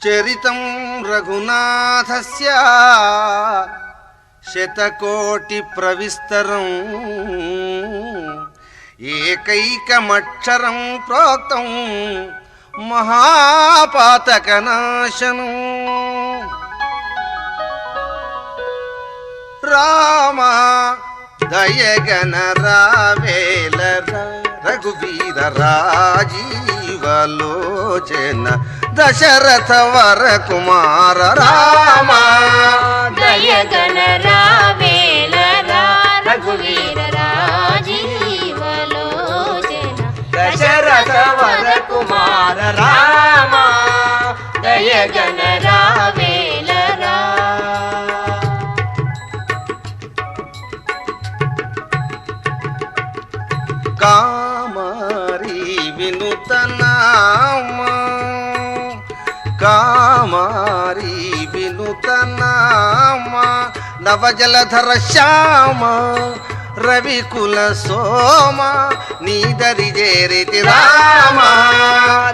చరితం రఘునాథస్య శతకోటి ప్రవిస్తరం ఏకైకమక్షరం ప్రోక్తం మహాపాతకనాశనం. రామ దయగన రావేలర రఘువీర రాజీవలోచన దశరథ వర కుమార. రామ దయగన రావేలర రఘువీర రాజీవలోచన దశరథ వర కుమార. రామ దయగన రావేలరా. కామారి వినుత నామ కామారి వినుత నామ నవజలధర శ్యామ రవికుల సోమ నీదరి చేరితి. రామ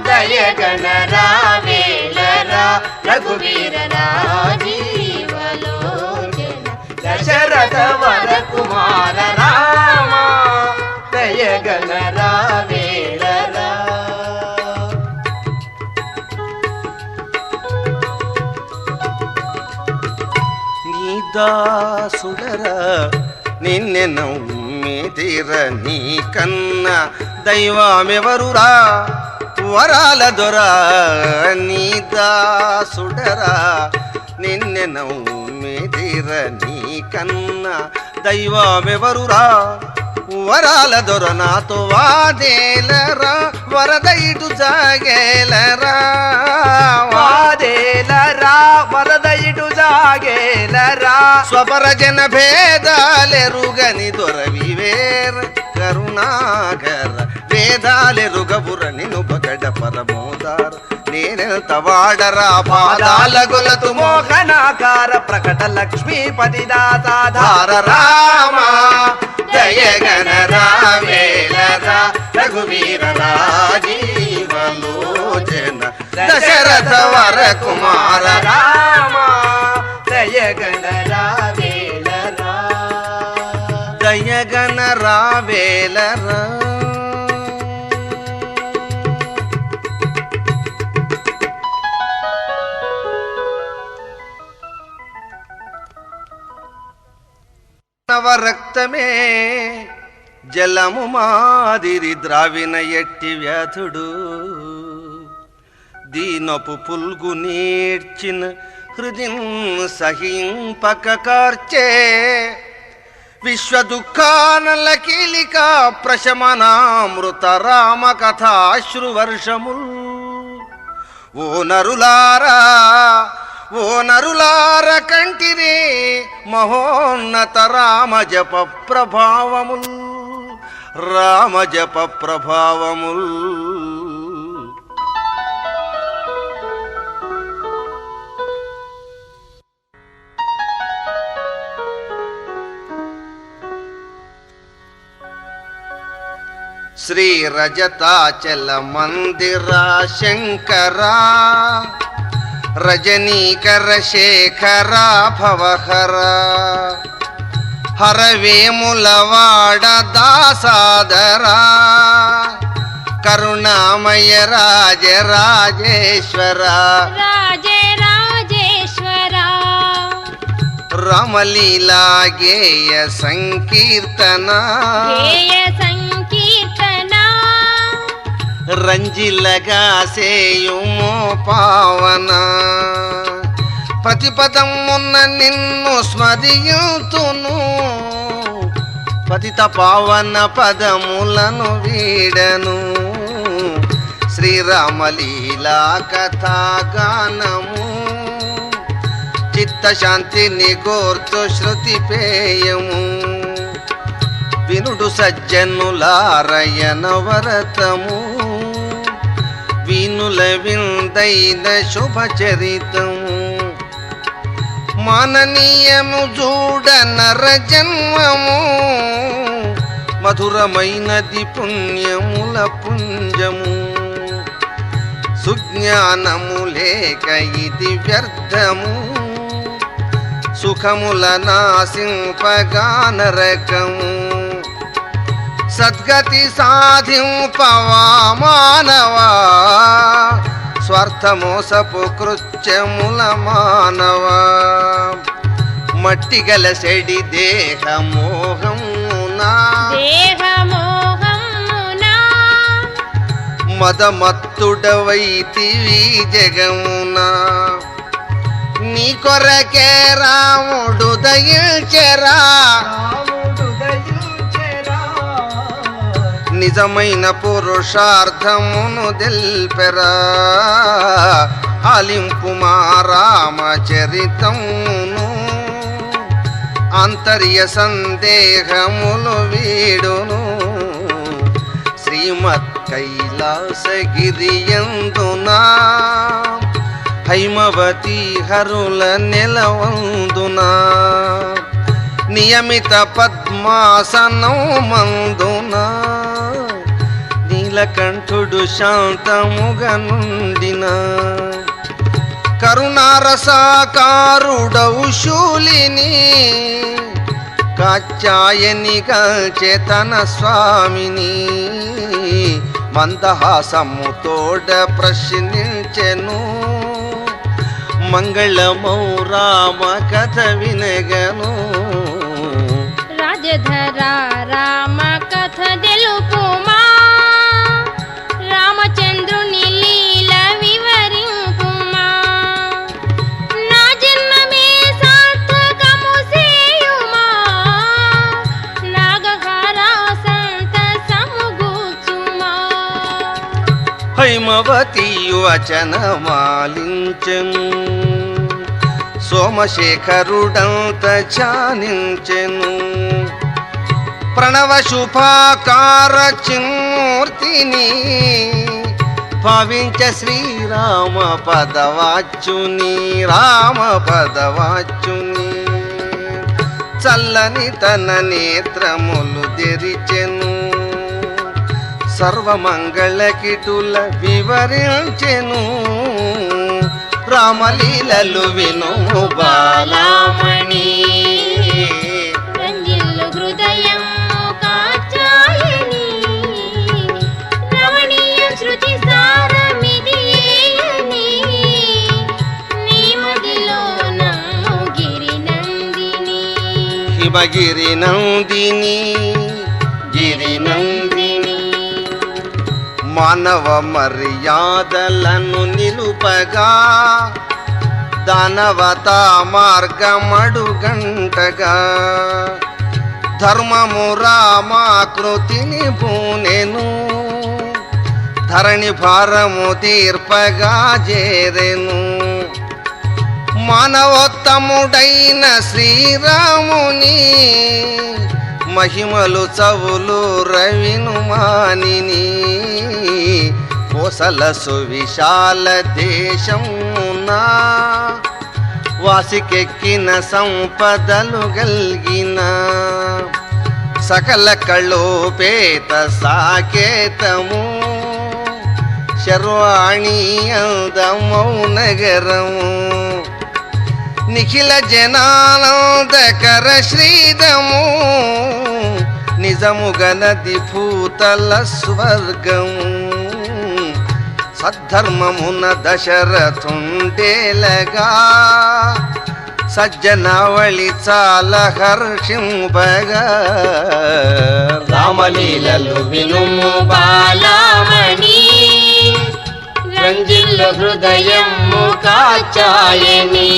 దయగన రావేలరా రఘువీర రాజీవలోచన దశరథ వర కుమార. రామ దయగన రావేలరా. నీ దాసుడరా నిన్నె నమ్మితిర నీ కన్న దైవమెవరురా వరాల దొరా. నీ దాసుడరా నిన్నె నమ్మితిర నీ కన్న దైవమెవరురా వరాల దొర. నాతో వాదేలరా వరద ఇటు జాగేలరా వాదేలరా వరద ఇటు జాగేలరా. స్వపర జన భేదాలెరుగని దొరవివేర కరుణాకర వేదాలెరుగబుర నిను పగడ పరమోదార. నేనెంత వాడరా పాదాల గొలతు మోహనాకార ప్రకట లక్ష్మీపతి దాతాధార. రామ దయగన రావేలరా రఘువీర రాజీవలోచన దశరథ వర కుమార. రామ దయగన రావేలరా. దయగన రావేలరా. నవరక్తమే జలము మాదిరి ద్రావిన ఎట్టి వ్యాధుడు దీనపు పుల్గు నేర్చిన హృదిన్ సహింపక కార్చే విశ్వ దుఃఖానల కీలిక ప్రశమనామృత రామ కథాశ్రువర్షముల్. ఓ నరులారా ఓ నరులార కంటిరే మహోన్నత రామజప ప్రభావముల్ రామజప ప్రభావముల్. శ్రీ రజతాచల మందిరా శంకరా రజనీకర శేఖర భవహర హరవేములవాడ దాసాదరా కరుణామయ రాజరాజేశ్వర రాజరాజేశ్వర రామలీలా గేయ సంకీర్తన గేయ సంకీర్తన రంజిలగా సేయుమో పావన ప్రతిపదమున్న నిన్ను స్మరియుతును పతిత పావన పదములను వీడను శ్రీరామలీలా కథాగానము చిత్తశాంతిని కోర్చు శృతి పేయము వినుడు సజ్జనులారయన వరతము వినుల విందైన శుభచరితము మాననీయము చూడ నర జన్మము మధురమైనది పుణ్యముల పుంజము సుజ్ఞానము లేక ఇది వ్యర్థము సుఖముల నాశింపగా నరకము సద్గతి సాధింపవా మానవా స్వార్థమోసపు కృత్యముల మానవా మట్టిగల చెడి దేహమోహమునా మదమత్తుడవైతివి జగమునా నీ కొరకే రాముడు దయించెరా నిజమైన పురుషార్థమును దెల్పెరా ఆలింపు మా రామచరితమును ఆంతర్య సందేహములు వీడును శ్రీమత్ కైలాసగిరియందునా హైమవతి హరుల నెలవందునా నియమిత పద్మాసనం మందునా నీలకంఠుడు శాంతముగా నుండిన కరుణారసాకారుడవు శూలిని కాచాయని చేతన స్వామిని మందహాసము తోడ ప్రశ్నించెను మంగళమౌ రామ కథ వినగను రాజధరా రామ కథ తెలుపుమా రామచంద్రుని లీల వివరింపుమా నా జన్మమే సార్థకము సేయుమా నాగహారా సంతసము గూర్చుమా హైమవతి వచనమాలించెను సోమశేఖరుడంత ధ్యానించెను ప్రణవ శుభాకార చిన్మూర్తిని భావించ శ్రీరామ పదవాచ్యుని రామ పదవాచ్యుని చల్లని తన నేత్రములు తెరిచెను సర్వమంగళ కిటుల వివరించెను రామలీలలు వినుము బాలామణి రంజిల్లు హృదయం కాచాయని రమణీయ శృతి సారమిది ఏయని నీ మదిలో నమ్ము గిరినందిని హిమగిరి నందిని గిరినందిని మానవ మర్యాదలను నిలుపగా దానవతా మార్గమడుగంటగా ధర్మము రామాకృతిని పూనెను ధరణి భారము తీర్పగా చేరెను మానవోత్తముడైన శ్రీరాముని మహిమలు చవులు రవిను మానిని కోసల సువిశాల దేశమునా వాసికెక్కిన సంపదలు గల్గిన సకల కళోపేత సాకేతము శర్వాణి అందమౌ నగరము నిఖిల జనానందకర శ్రీదము నిజముగ నది భూతల స్వర్గము సద్ధర్మమున దశరథుండేలగా సజ్జనావళి చాలా హర్షింపగా రామలీలలు వినుము బాలామణి రంజిల్లు హృదయము కాచాయని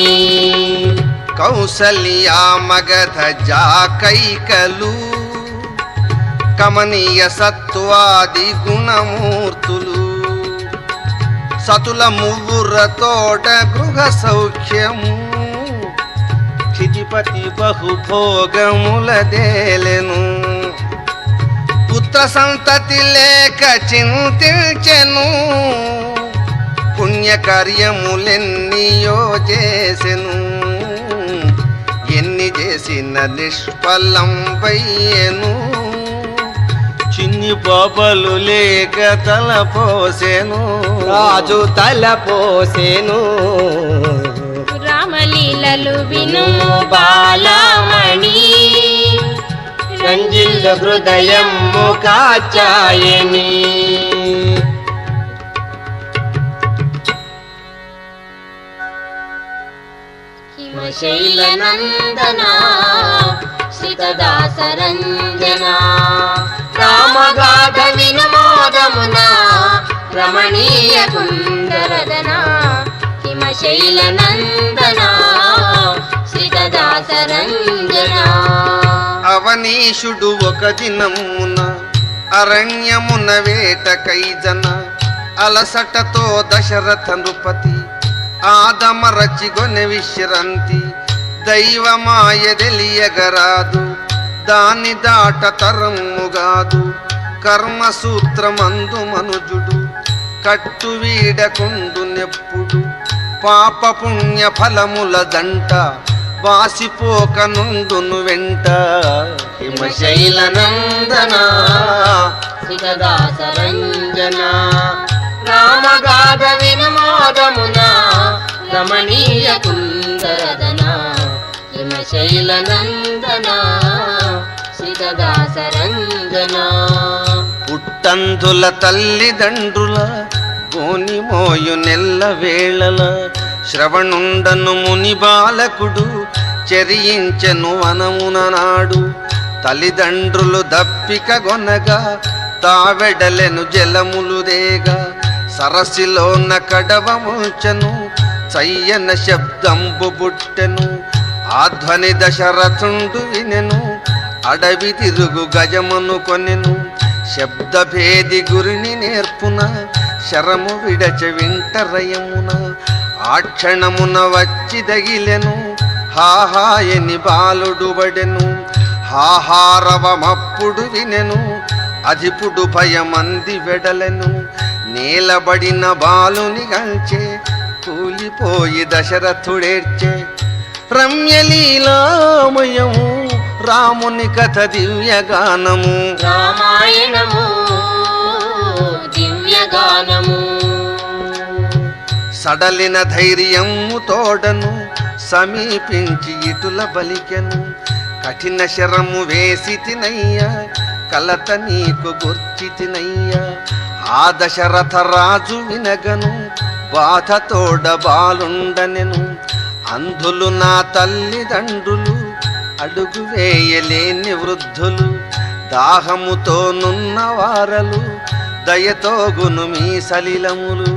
కౌసల్యా మగధ జాకైకలు కమనీయ సత్వాది గుణమూర్తులు సతుల మువ్వురతోట గృహ సౌఖ్యము క్షితిపతి బహుభోగముల దేలెను పుత్ర సంతతి లేక చింతించెను పుణ్యకార్యములెన్నియో చేసెను ఎన్ని చేసిన నిష్ఫలం వయ్యెను చిన్ని ముని పాపలు లేక తలపోసెను రాజు తలపోసెను రామలీలలు వినుము బాలమణి రంజిల్ల హృదయము కాచాయని హిమశైల నందన శ్రీతదాసరంజన రామగాథ వినుమోదమున రమణీయ కుందరదన హిమశైల నందన శ్రీతదాసరంజన అవనీషుడు ఒక దినమున అరణ్యమున వేటకైజన అలసటతో దశరథ నృపతి ఆదమరచిగొనె విశ్రాంతి దైవమాయ తెలియగరాదు దాని దాట తరముగాదు కర్మసూత్రమందు మనుజుడు కట్టు వీడకుండు నెప్పుడు పాప పుణ్య ఫలముల దంట వాసిపోక నుండును వెంట హిమశైల నందన శ్రీతదాసరంజన రామగాథ వినుమోదమున రమణీయ కుందరదన హిమశైల నందన శ్రీతదాసరంజన పుట్టందుల తల్లిదండ్రుల గోని మోయు నెల్ల వేళల శ్రవణుండను ముని బాలకుడు చెరియించెను వనమున నాడు తల్లిదండ్రులు దప్పిక గొనగా తావెడలెను జలములు దేగా సరసిలోన కడవ ముంచెను చయ్యన శబ్దంబు బుట్టెను ఆధ్వని దశరథుండు వినెను అడవి తిరుగు గజమును కొనెను శబ్దభేది గురిని నేర్పున శరము విడచ వింటరయమున ఆ క్షణమున వచ్చి దగిలెను హాహాయని బాలుడు బడెను హాహారవమప్పుడు వినెను అధిపుడు భయమంది వెడలెను నేలబడిన బాలుని గంచే కూలిపోయి దశరథుడేర్చే రమ్యలీలామయము రాముని కథ దివ్యగానము రామాయణము దివ్యగానము సడలిన ధైర్యము తోడను సమీపించి ఇటుల బలికెను కఠిన శరము వేసి తినయ్యా కలత నీకు గుర్చి తినయ్యా ఆ దశరథ రాజు వినగను బాధ తోడ బాలుండనెను అంధులు నా తల్లిదండ్రులు అడుగు వేయలేని వృద్ధులు దాహముతో నున్న వారలు దయతో గును మీ సలిలములు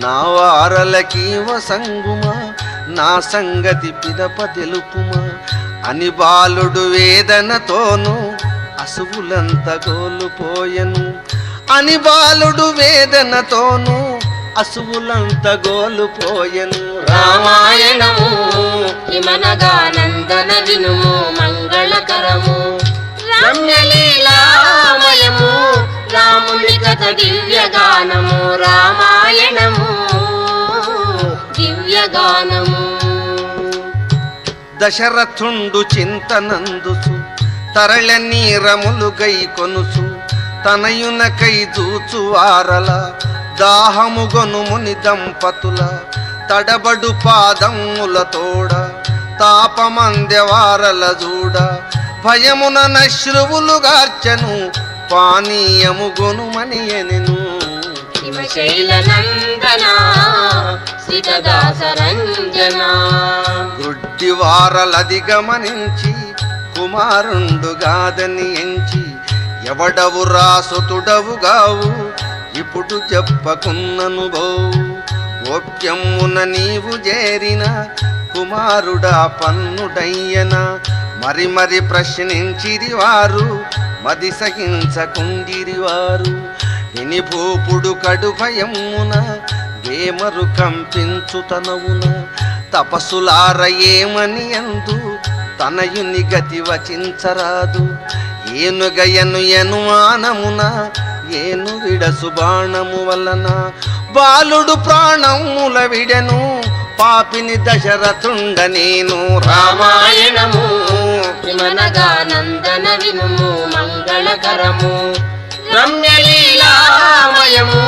నా వారలకీవ సంగుమా నా సంగతి పిదప తెలుపుమా అని బాలుడు వేదనతోను అసువులంత గోలుపోయెను అని బాలుడు వేదనతోను అసువులంత గోలుపోయెను రామాయణము హిమనగానందన వినుము మంగళకరము రమ్యలీలామయము రాముని కథ దివ్యగానము రామాయణము దివ్యగానము దశరథుండు చింతనందుసు తరళ నీరములు గై కొనుసు తనయునకై దూచు వారల దాహము గొనుముని దంపతుల తడబడు పాదముల తోడ తాపమందెవారల జూడ భయమున నశ్రువులు గార్చెను పానీయము గొనుమనియనెను హిమశైల నందన శ్రీతదాసరంజన గ్రుడ్డి వారలది గమనించి కుమారుండుగాదని ఎంచి ఎవడవు రాసుతుడవుగావు ఇప్పుడు చెప్పకున్నను బోవు గోప్యమున నీవు చేరిన కుమారుడా పన్నుడయ్యన మరి మరి ప్రశ్నించిరి వారు మది సహించకుండిరి వారు విని భూపుడు కడు భయమున వేమరు కంపించు తనవున తపస్సులార ఏమని ఎందు తనయుని గతి వచించరాదు ఏనుగయను యనుమానమున ఏను విడసు బాణము వలన బాలుడు ప్రాణముల విడెను పాపిని దశరథుండ నేను రామాయణము హిమనగానందన వినుము మంగళకరము రమ్యలీలామయము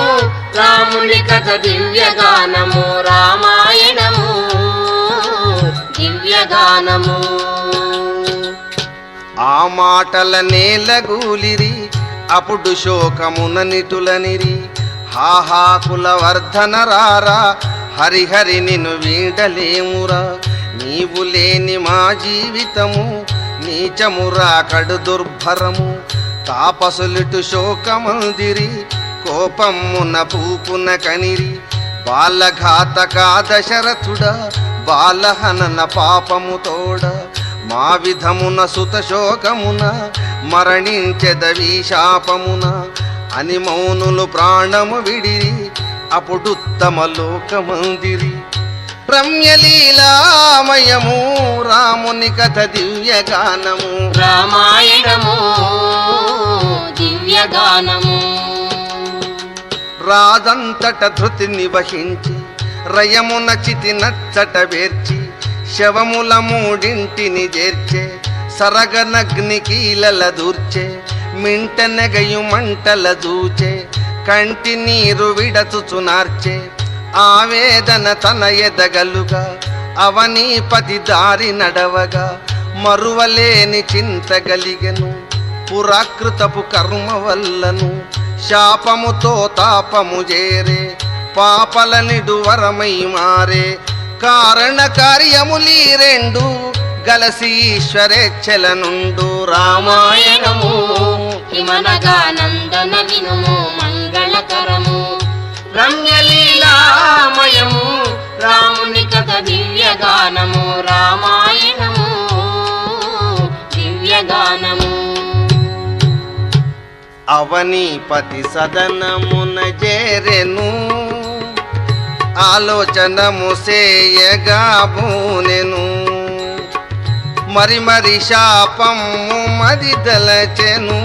రాముని కథ దివ్యగానము రామాయణము దివ్యగానము. ఆ మాటల నేలగూలిరి అప్పుడు శోకమున నిటులనిరి. హాహా కులవర్ధన రారా హరిహరి నిన్ను వీడలేమురా. నీవు లేని మా జీవితము నీచమురా కడు దుర్భరము. తాపసులిటు శోకమందిరి కోపమున పూపున కనిరి. బాలఘాతకా దశరథుడా బాలహనన పాపము తోడ. మా విధమున సుత శోకమున మరణించెదవీ శాపమున అని మౌనులు ప్రాణము విడిరి అప్పుడుత్తమ లోకమందిరి. రమ్యలీలామయము రాముని కథ దివ్యగానము రామాయణము దివ్యగానము. రాదంతట ధృతిని వహించి రయమున చితి నచ్చట వేర్చి శవముల మూడింటిని చేర్చే సరగనగ్ని కీలల దూర్చే మింట నెగయు మంటల దూచే కంటి నీరు విడచుచునార్చే ఆవేదన తన ఎదగలుగా అవనీపతి దారి నడవగా మరువలేని చింతగలిగెను పురాకృతపు కర్మ వల్లను శాపముతో తాపము చేరే పాపల నిడువరమై మారే కారణ కార్యములీ రెండు గలసి ఈశ్వరేచ్ఛల నుండు. రామాయణము హిమనగానందన వినుము మంగళకరము. రమ్యలీలామయము రాముని కథ దివ్యగానము రామాయణము దివ్యగానము. అవనీపతి సదనమున చేరెను ఆలోచనము సేయగా బూనెను. మరి మరి శాపము మది దలచెను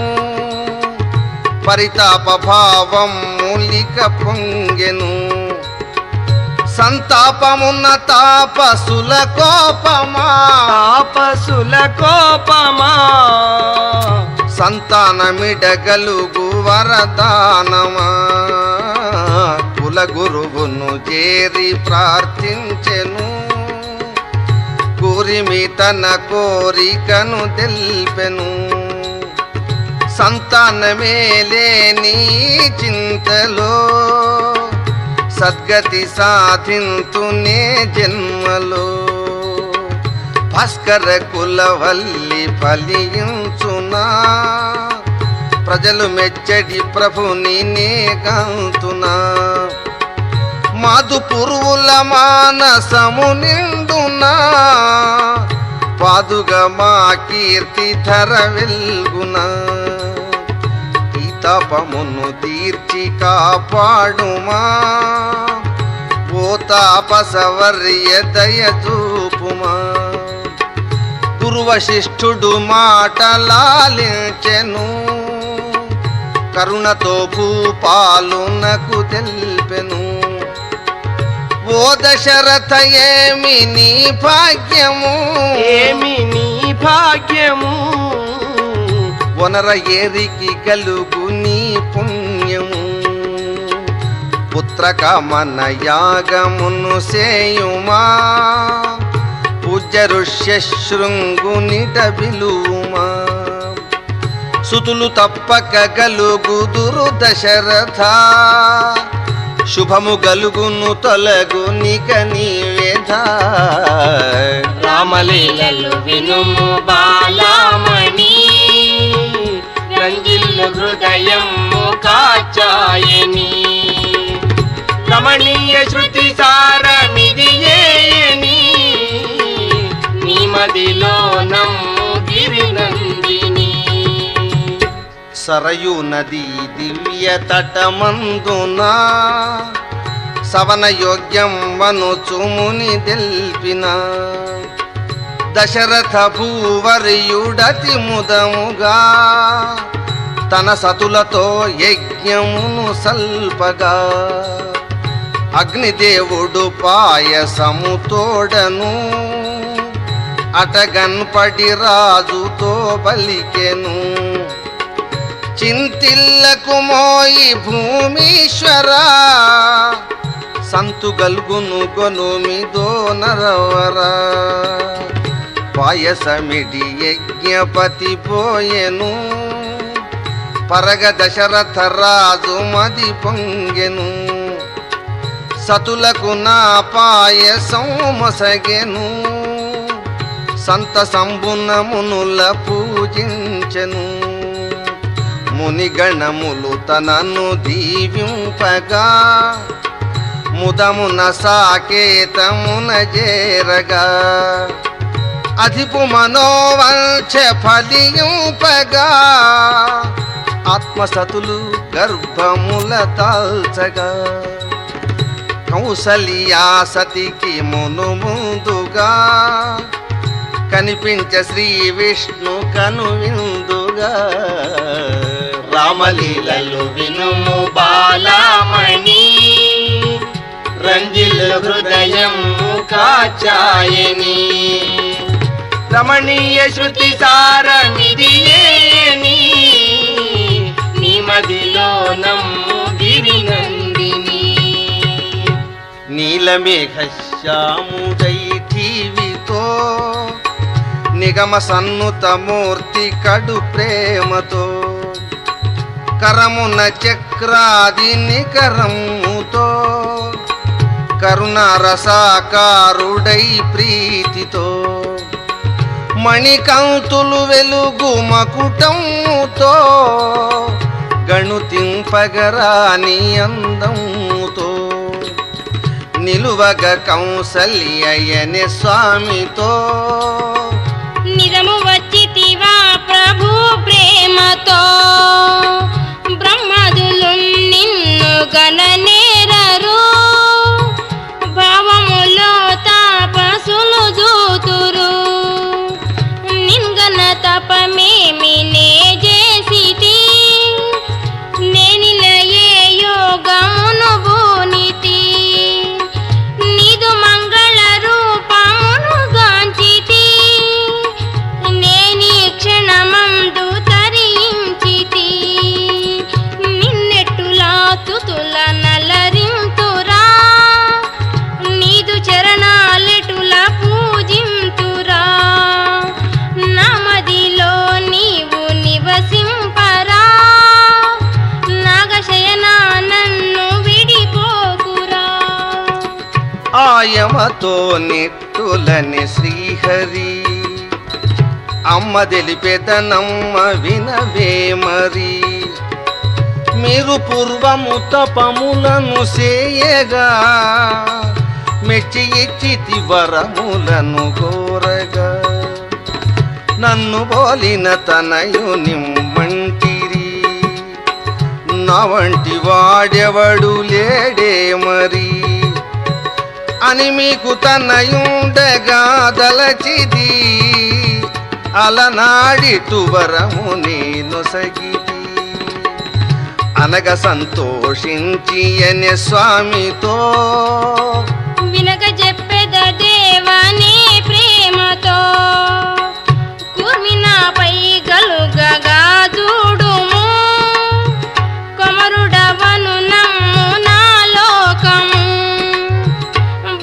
పరితాప భావము లిక పొంగెను. సంతాపమున్న తాపసుల కోపమా తాపసుల కోపమా సంతానమిడగలుగు వరదానమా కుల గురువును చేరి ప్రార్థించెను కూరిమి తన కోరికను తెల్పెను. సంతానమే లేని చింతలో సద్గతి సాధింతునే జన్మలో భాస్కర కులవల్లి ఫలించునా ప్రజలు మెచ్చడి ప్రభుని నేగాంతునా మాధు పురువుల మానసము నిండునా పాదుగా మా కీర్తి ధర వెల్గునా ఈ తపమును తీర్చి కాపాడుమా ఓ తాపసవర్య దయ చూపుమా. దుర్వశిష్ఠుడు మాటలాలించెను కరుణతో భూపాలునకు తెల్పెను. ఓ దశరథ ఏమి నీ భాగ్యము ఏమి నీ భాగ్యము వనర ఏరికి కలుగు నీ పుణ్యము. పుత్రకామన యాగమును సేయుమా పూజ్య ఋష్య శృంగునిట బిలుమా. సుతులు తప్పక గలుగుదురు దశరథ శుభము గలుగును తొలగు నిక నీవేధ. రామలీలలు వినుము బాలామణి రంజిల్లు హృదయము కాచాయని. రమణీయ శృతి సారమిదియేని నీ మదిలో నమ్ము గిరినందిని. సరయు నది దివ్య తటమందునా సవన యోగ్యం వను చుముని తెల్పిన. దశరథ భూవర్యుడతి ముదముగా తన సతులతో యజ్ఞమును సల్పగా అగ్నిదేవుడు పాయసము తోడను అటగన్పడి రాజుతో బలికెను. చింత చింతిల్లకు మోయి భూమీశ్వర సంతు గల్గును గొనుమిదో నరవర పాయసమిడి యజ్ఞపతి పోయెను పరగ దశరథ రాజు మది పొంగెను సతులకు నా పాయసం మొసగెను సంత సంబున మునుల పూజించెను మునిగణములు తనను దీవింపగా ముదమున సాకేతమున చేరగా అధిపు మనోవంచ ఫలింపగా ఆత్మసతులు గర్భముల తాల్చగా కౌసల్యా సతికి మును ముందుగా కనిపించ శ్రీ విష్ణు కనువిందుగా రామలీలలు వినుము బాలామణి రంజిల్ హృదయం కాచాయని రమణీయ శృతి సారమిదియేని నీ మదిలో నమ్ము గిరినందిని నీలమేఘశ్యాముడై ఠీవితో నిగమ సన్నుత మూర్తి కడు ప్రేమతో కరమున చక్రాది నికరముతో కరుణారసాకారుడై ప్రీతితో మణికంతులు వెలుగు మకుటముతో గణుతింపగరాని అందముతో నిలువగ కౌసల్యయనే స్వామితో నిజము వచ్చితివా ప్రభు ప్రేమతో బ్రహ్మదులు నిన్ను గణనేరరు భావములో తాపసులు జూతురు నిన్గన తపమేమి నే చేసితి నేనిలయే యోగమును భూనితి నీదు మంగళ రూపమును గాంచితి నేని క్షణమందు తరించితి నిన్నెట్టులా తుతుల నలరింతురా నీదు చరణాలెటుల పూజింతురా నామదిలో నీవు నివసింపరా నాగశయనా నన్ను విడిపోకురా ఆయమతో నెట్టులని శ్రీహరి అమ్మ తెలిపెదనమ్మ వినవే మరి మీరు పూర్వము తపములను సేయగా మెచ్చి ఇచ్చితి వరములను కోరగా నన్ను బోలిన తనయునిమ్మంటిరి నా వంటి వాడెవడు లేడే మరి అని మీకు తనయుండగా దలచిది అలనాడిటు వరము నేను సగితి అనగ సంతోషించి అనే స్వామితో వినక చెప్పెద దేవనే ప్రేమతో కూర్మినాపై గలుగగా చూడుము కొమరుడవను నమ్ము నా లోకము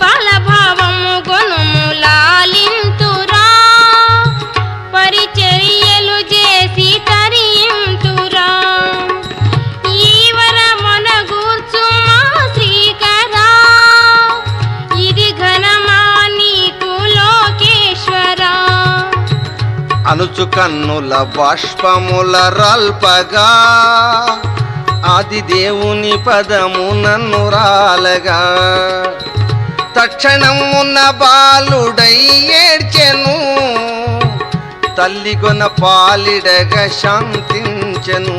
బాలభావము గొనుము లాలింతురా పరిచర్యలు చేసి తరింతురా ఈవర మొనగూర్చు మా శ్రీకరా ఇది ఘనమా నీకు లోకేశ్వరా అనుచు కన్నుల బాష్పముల రల్పగా ఆది దేవుని పదము నన్ను రాలగా తక్షణమున్న బాలుడై ఏడ్చెను తల్లిగొన పాలిడగా శాంతించెను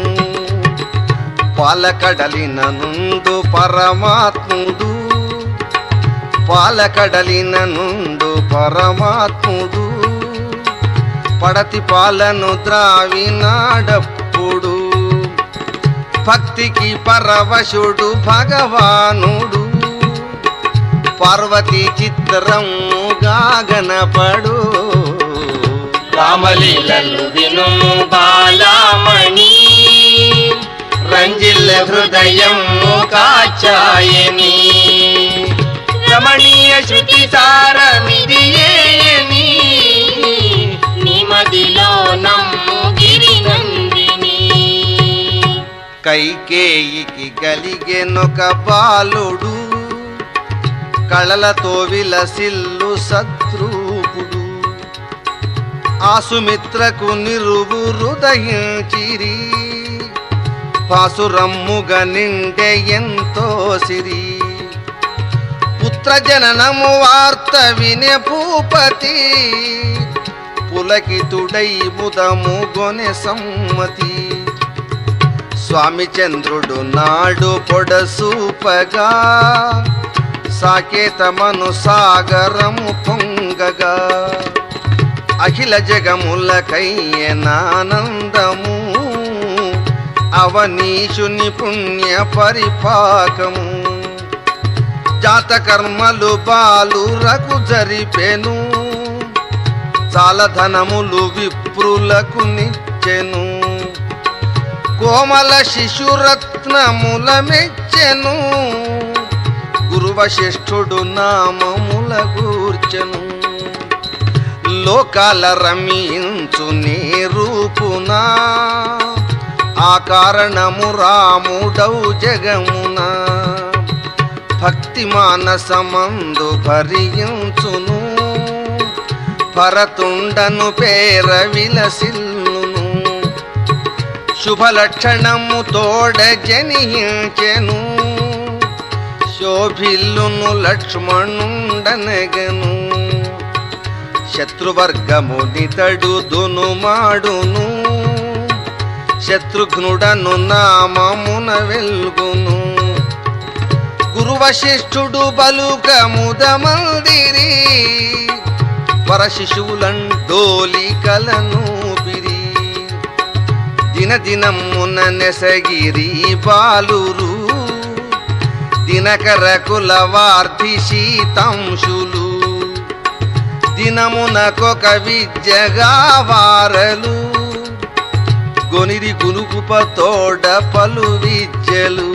పాలకడలిన నుండు పరమాత్ముడు పాలకడలిన నుండు పరమాత్ముడు పడతి పాలను ద్రావినాడప్పుడు భక్తికి పరవశుడు భగవానుడు పార్వతీ చిత్రముగా గణపడు రామలీలలు వినుము బాలామణి రంజిల్ల హృదయం కాచాయని రమణీయ శృతి సారమిదియేయని నిమదిలో నమ్ము గిరినందిని కైకేయికి గలిగెనొక బాలుడు కళలతో విలసిల్లు సద్రూపుడు ఆసుమిత్రకు నిరువురు దహించిరి పాసురమ్ముగ నిండె ఎంతో సిరి పుత్రజననము వార్త వినే భూపతి పులకితుడై ముదము గొనె సమ్మతి స్వామి చంద్రుడు నాడు పొడసూపగా సాకేతమను సాగరము పొంగగా అఖిల జగములకయ్యనానందము అవనీశుని పుణ్య పరిపాకము జాతకర్మలు బాలురకు జరిపెను చాలా ధనములు విప్రులకు నిచ్చెను కోమల శిశురత్నముల మెచ్చెను గురువశిష్ఠుడు నామముల గూర్చెను లోకాల రమించు నీ రూపునా ఆ కారణము రాముడౌ జగమున భక్తి మానసమందు భరించును భరతుండను పేర విలసిల్లును శుభలక్షణము తోడ జనించెను శోభిల్లును లక్ష్మణుండనగను శత్రువర్గము నితడు దునుమాడును శత్రుఘ్నుడను నామమున వెల్గును గురువశిష్ఠుడు బలుక ముదమందిరి వరశిశువులండోలికలను పిరి దినదినమున నెసగిరి బాలురు దినకర కులవార్ధి శీతాంశులు దినమునకొక విద్యగా వారలు గొనిరి గురుకృప తోడ పలు విద్యలు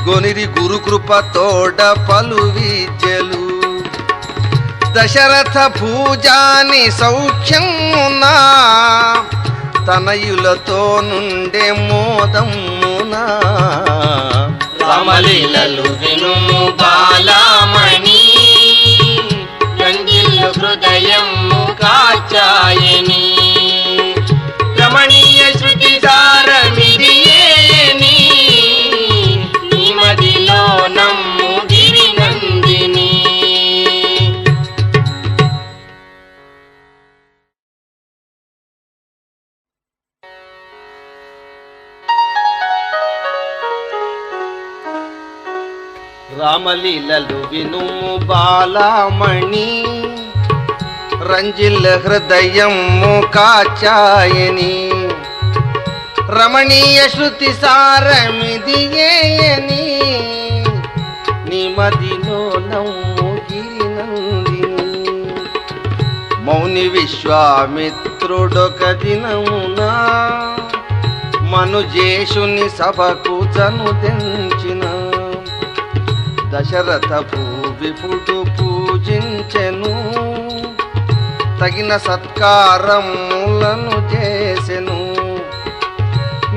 గొనిరి గురుకృప తోడ పలు విద్యలు దశరథ భూజాని సౌఖ్యమునా తనయులతో నుండే మోదమునా రామలీలలు వినుము బాలామణి రంజిల్లు హృదయం కాచాయని రమణీయ శృతి సారమిదియేయని నిమదిలో నమ్ము గిరినందిని రామలీలలు వినుము బాలామణి రంజిల్ హృదయము కాచాయని రమణీయ శృతి సారమిదియేయని నిమదిలో నమ్ము గిరినందిని మౌని విశ్వామిత్రుడొక దినమునా మనుజేషుని సభకు చనుదెంచిన దశరథ భూవిపుడు పూజించెను తగిన సత్కారములను చేసెను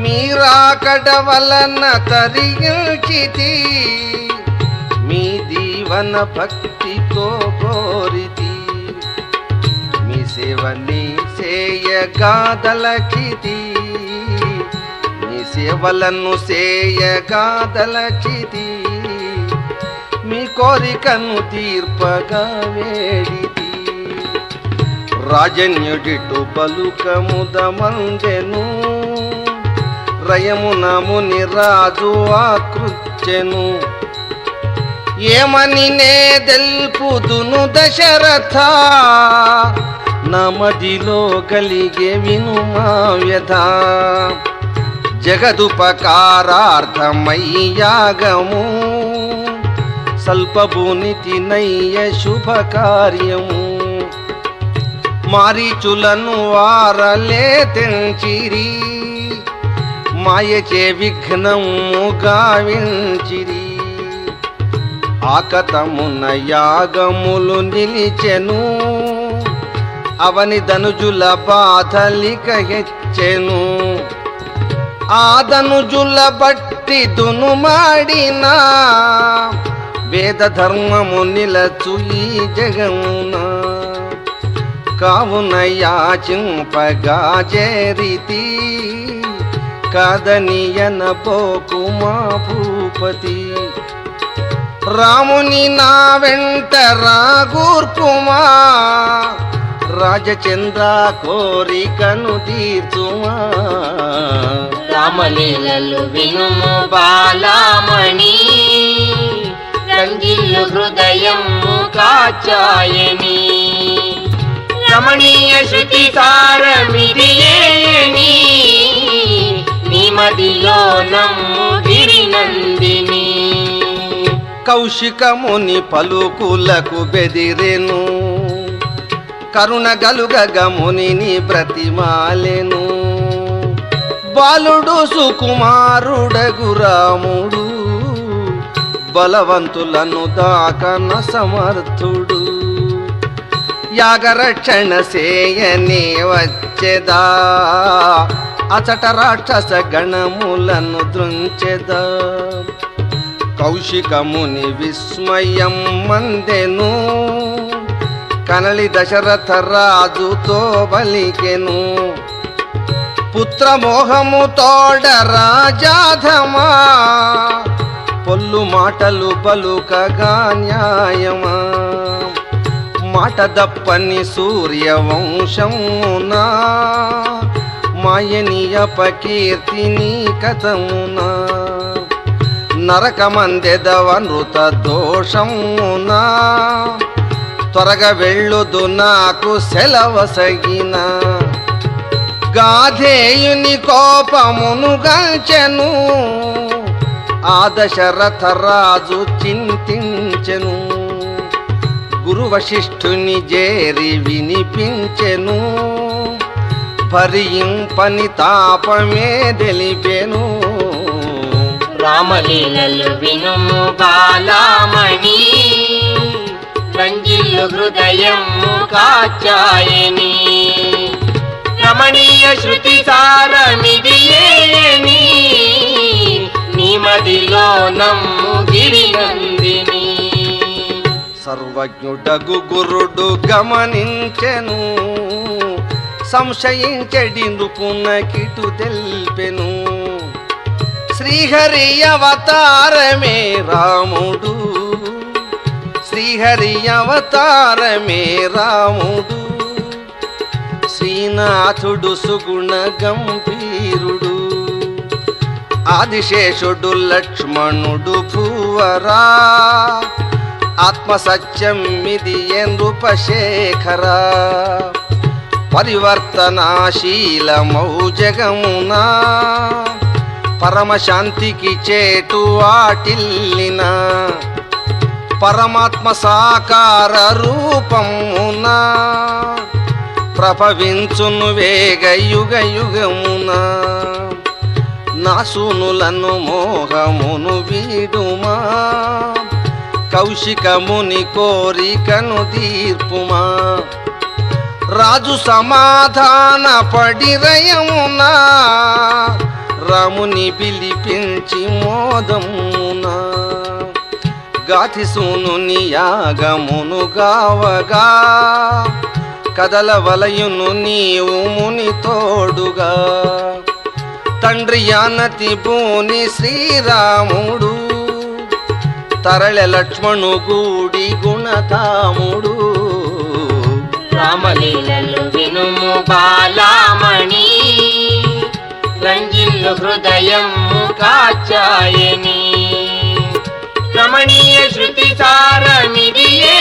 మీరాకడ వలన తరించితి మీ దీవన భక్తితో కోరితి మీ సేవని సేయగాదలచితి మీ సేవలను సేయగాదలచితి మీ కోరికను తీర్పగా వేడితి రాజన్యుడిటు పలుకముదమందెను రయమున ముని రాజు ఆకృత్యను ఏమని నే దెల్పుదును దశరథ నమదిలో కలిగే వినుమా వ్యధ జగదుపకారార్థమై యాగము సల్పభూనితి నయ్య శుభ కార్యము మారీచులను వారలే తెంచిరి మాయచే విఘ్నము గావించిరి. ఆకతమున యాగములు నిలిచెను, అవని ధనుజుల బాధలిక హెచ్చెను. ఆ ధనుజుల బట్టి దునుమాడిన వేద ధర్మము నిలచు ఈ జగమున. కావున యాచింపగా చేరితి, కాదనియన పోకుమా భూపతి. రాముని నా వెంట రాగూర్పుమా, రాజచంద్ర కోరికను తీర్చుమా. రామలీలలు వినుము బాలామణి, రంజిల్లు హృదయము కాచాయని. రమణీయ శృతి సారమిదియేని, నిమదిలో నమ్ము గిరినందిని. కౌశికముని పలుకులకు బెదిరెను, కరుణ గలుగగ మునిని బ్రతిమాలెను. బాలుడు సుకుమారుడగు రాముడు, బలవంతులను దాకన సమర్థుడు. యాగరక్షణ సేయనే వచ్చెదా, అచట రాక్షస గణములను దృంచెదా. కౌశికముని విస్మయం మందెను, కనలి దశరథ రాజుతో బలికెను. పుత్రమోహము తోడ రాజాధమా, పొల్లు మాటలు పలుకగా న్యాయమా. మాట దప్పని సూర్యవంశమునా, మాయని అపకీర్తిని కథమునా. నరకమందెదవనృత దోషమునా, త్వరగా వెళ్ళుదు నాకు సెలవసగిన. గాధేయుని కోపమును గల్చెను, ఆ దశరథ రాజు చింతించెను. గురు వశిష్ఠుని జేరి వినిపించెను, భరింపని తాపమే తెలిపెను. రామలీలలు వినుము బాలామణి, రంజిల్లు హృదయము కాచాయని. రమణీయ శృతి సారమిదియేని, నిమదిలో నమ్ము గిరినందిని. సర్వజ్ఞుడగు గురుడు గమనించెను, సంశయించెడి నృపునకిటు తెల్పెను. శ్రీహరి అవతారమే రాముడు, శ్రీహరి అవతారమే రాముడు. శ్రీనాథుడు సుగుణ గంభీరుడు, ఆదిశేషుడు లక్ష్మణుడు భూవరా. ఆత్మ సత్యం ఇది నృపశేఖరా, పరివర్తనాశీలమౌ జగమునా. పరమశాంతికి చేటు వాటిల్లిన, పరమాత్మ సాకార రూపమునా. ప్రభవించును వేగ యుగ యుగమునా, నాసునులను మోహమును వీడుమా. కౌశికముని కోరికను తీర్పుమా, రాజు సమాధాన పడిరయమునా. రాముని పిలిపించి మోదమునా, గాథి సూనుని యాగమును గావగా. కదల వలయును నీవు ముని తోడుగా, తండ్రి యానతి బూని శ్రీరాముడు. తరళె లక్ష్మణు గూడి గుణధాముడు. రామలీలలు వినుము బాలామణి, రంజిల్లు హృదయము కాచాయని. రమణీయ శృతి సారమిదియేని,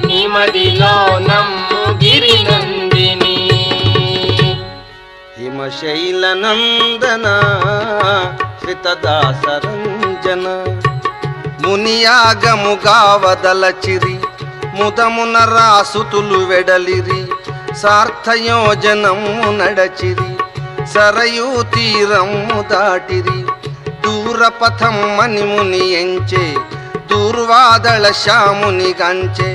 నిమదిలో నమ్ము గిరినందిని. హిమశైల నందన శ్రితదాసరంజన, మునియాగముగా వదలచిరి. ముదమున రాసుతులు వెడలిరి, సార్థయోజనము నడచిరి. సరయూ తీరము దాటిరి దూరపథమ్మని ముని ఎంచే దూర్వాదళ శ్యాముని గంచే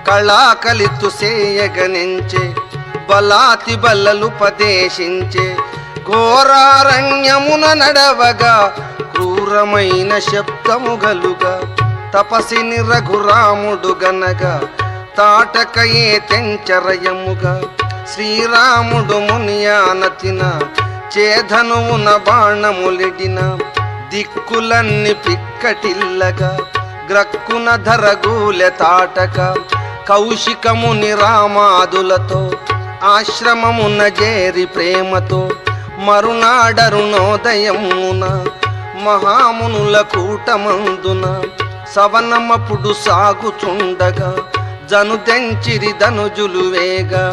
కళాకలితు సేయగనెంచే బలాతి బల్లలుపదేశించే ఘోరారణ్యమున నడవగా క్రూరమైన శబ్దము గలుగా తపసిని రఘురాముడు గనగా తాటకయే తెంచరయముగా శ్రీరాముడు మునియానతిన చేధనువున బాణములిడిన దిక్కులన్ని పిక్కటిల్లగా గ్రక్కున ధరగూలె తాటక కౌశికముని రామాదులతో ఆశ్రమమున చేరి ప్రేమతో మరునాడరుణోదయమున మహామునుల కూటమందున సవనమపుడు సాగుచుండగా జనుదెంచిరి ధనుజులు వేగా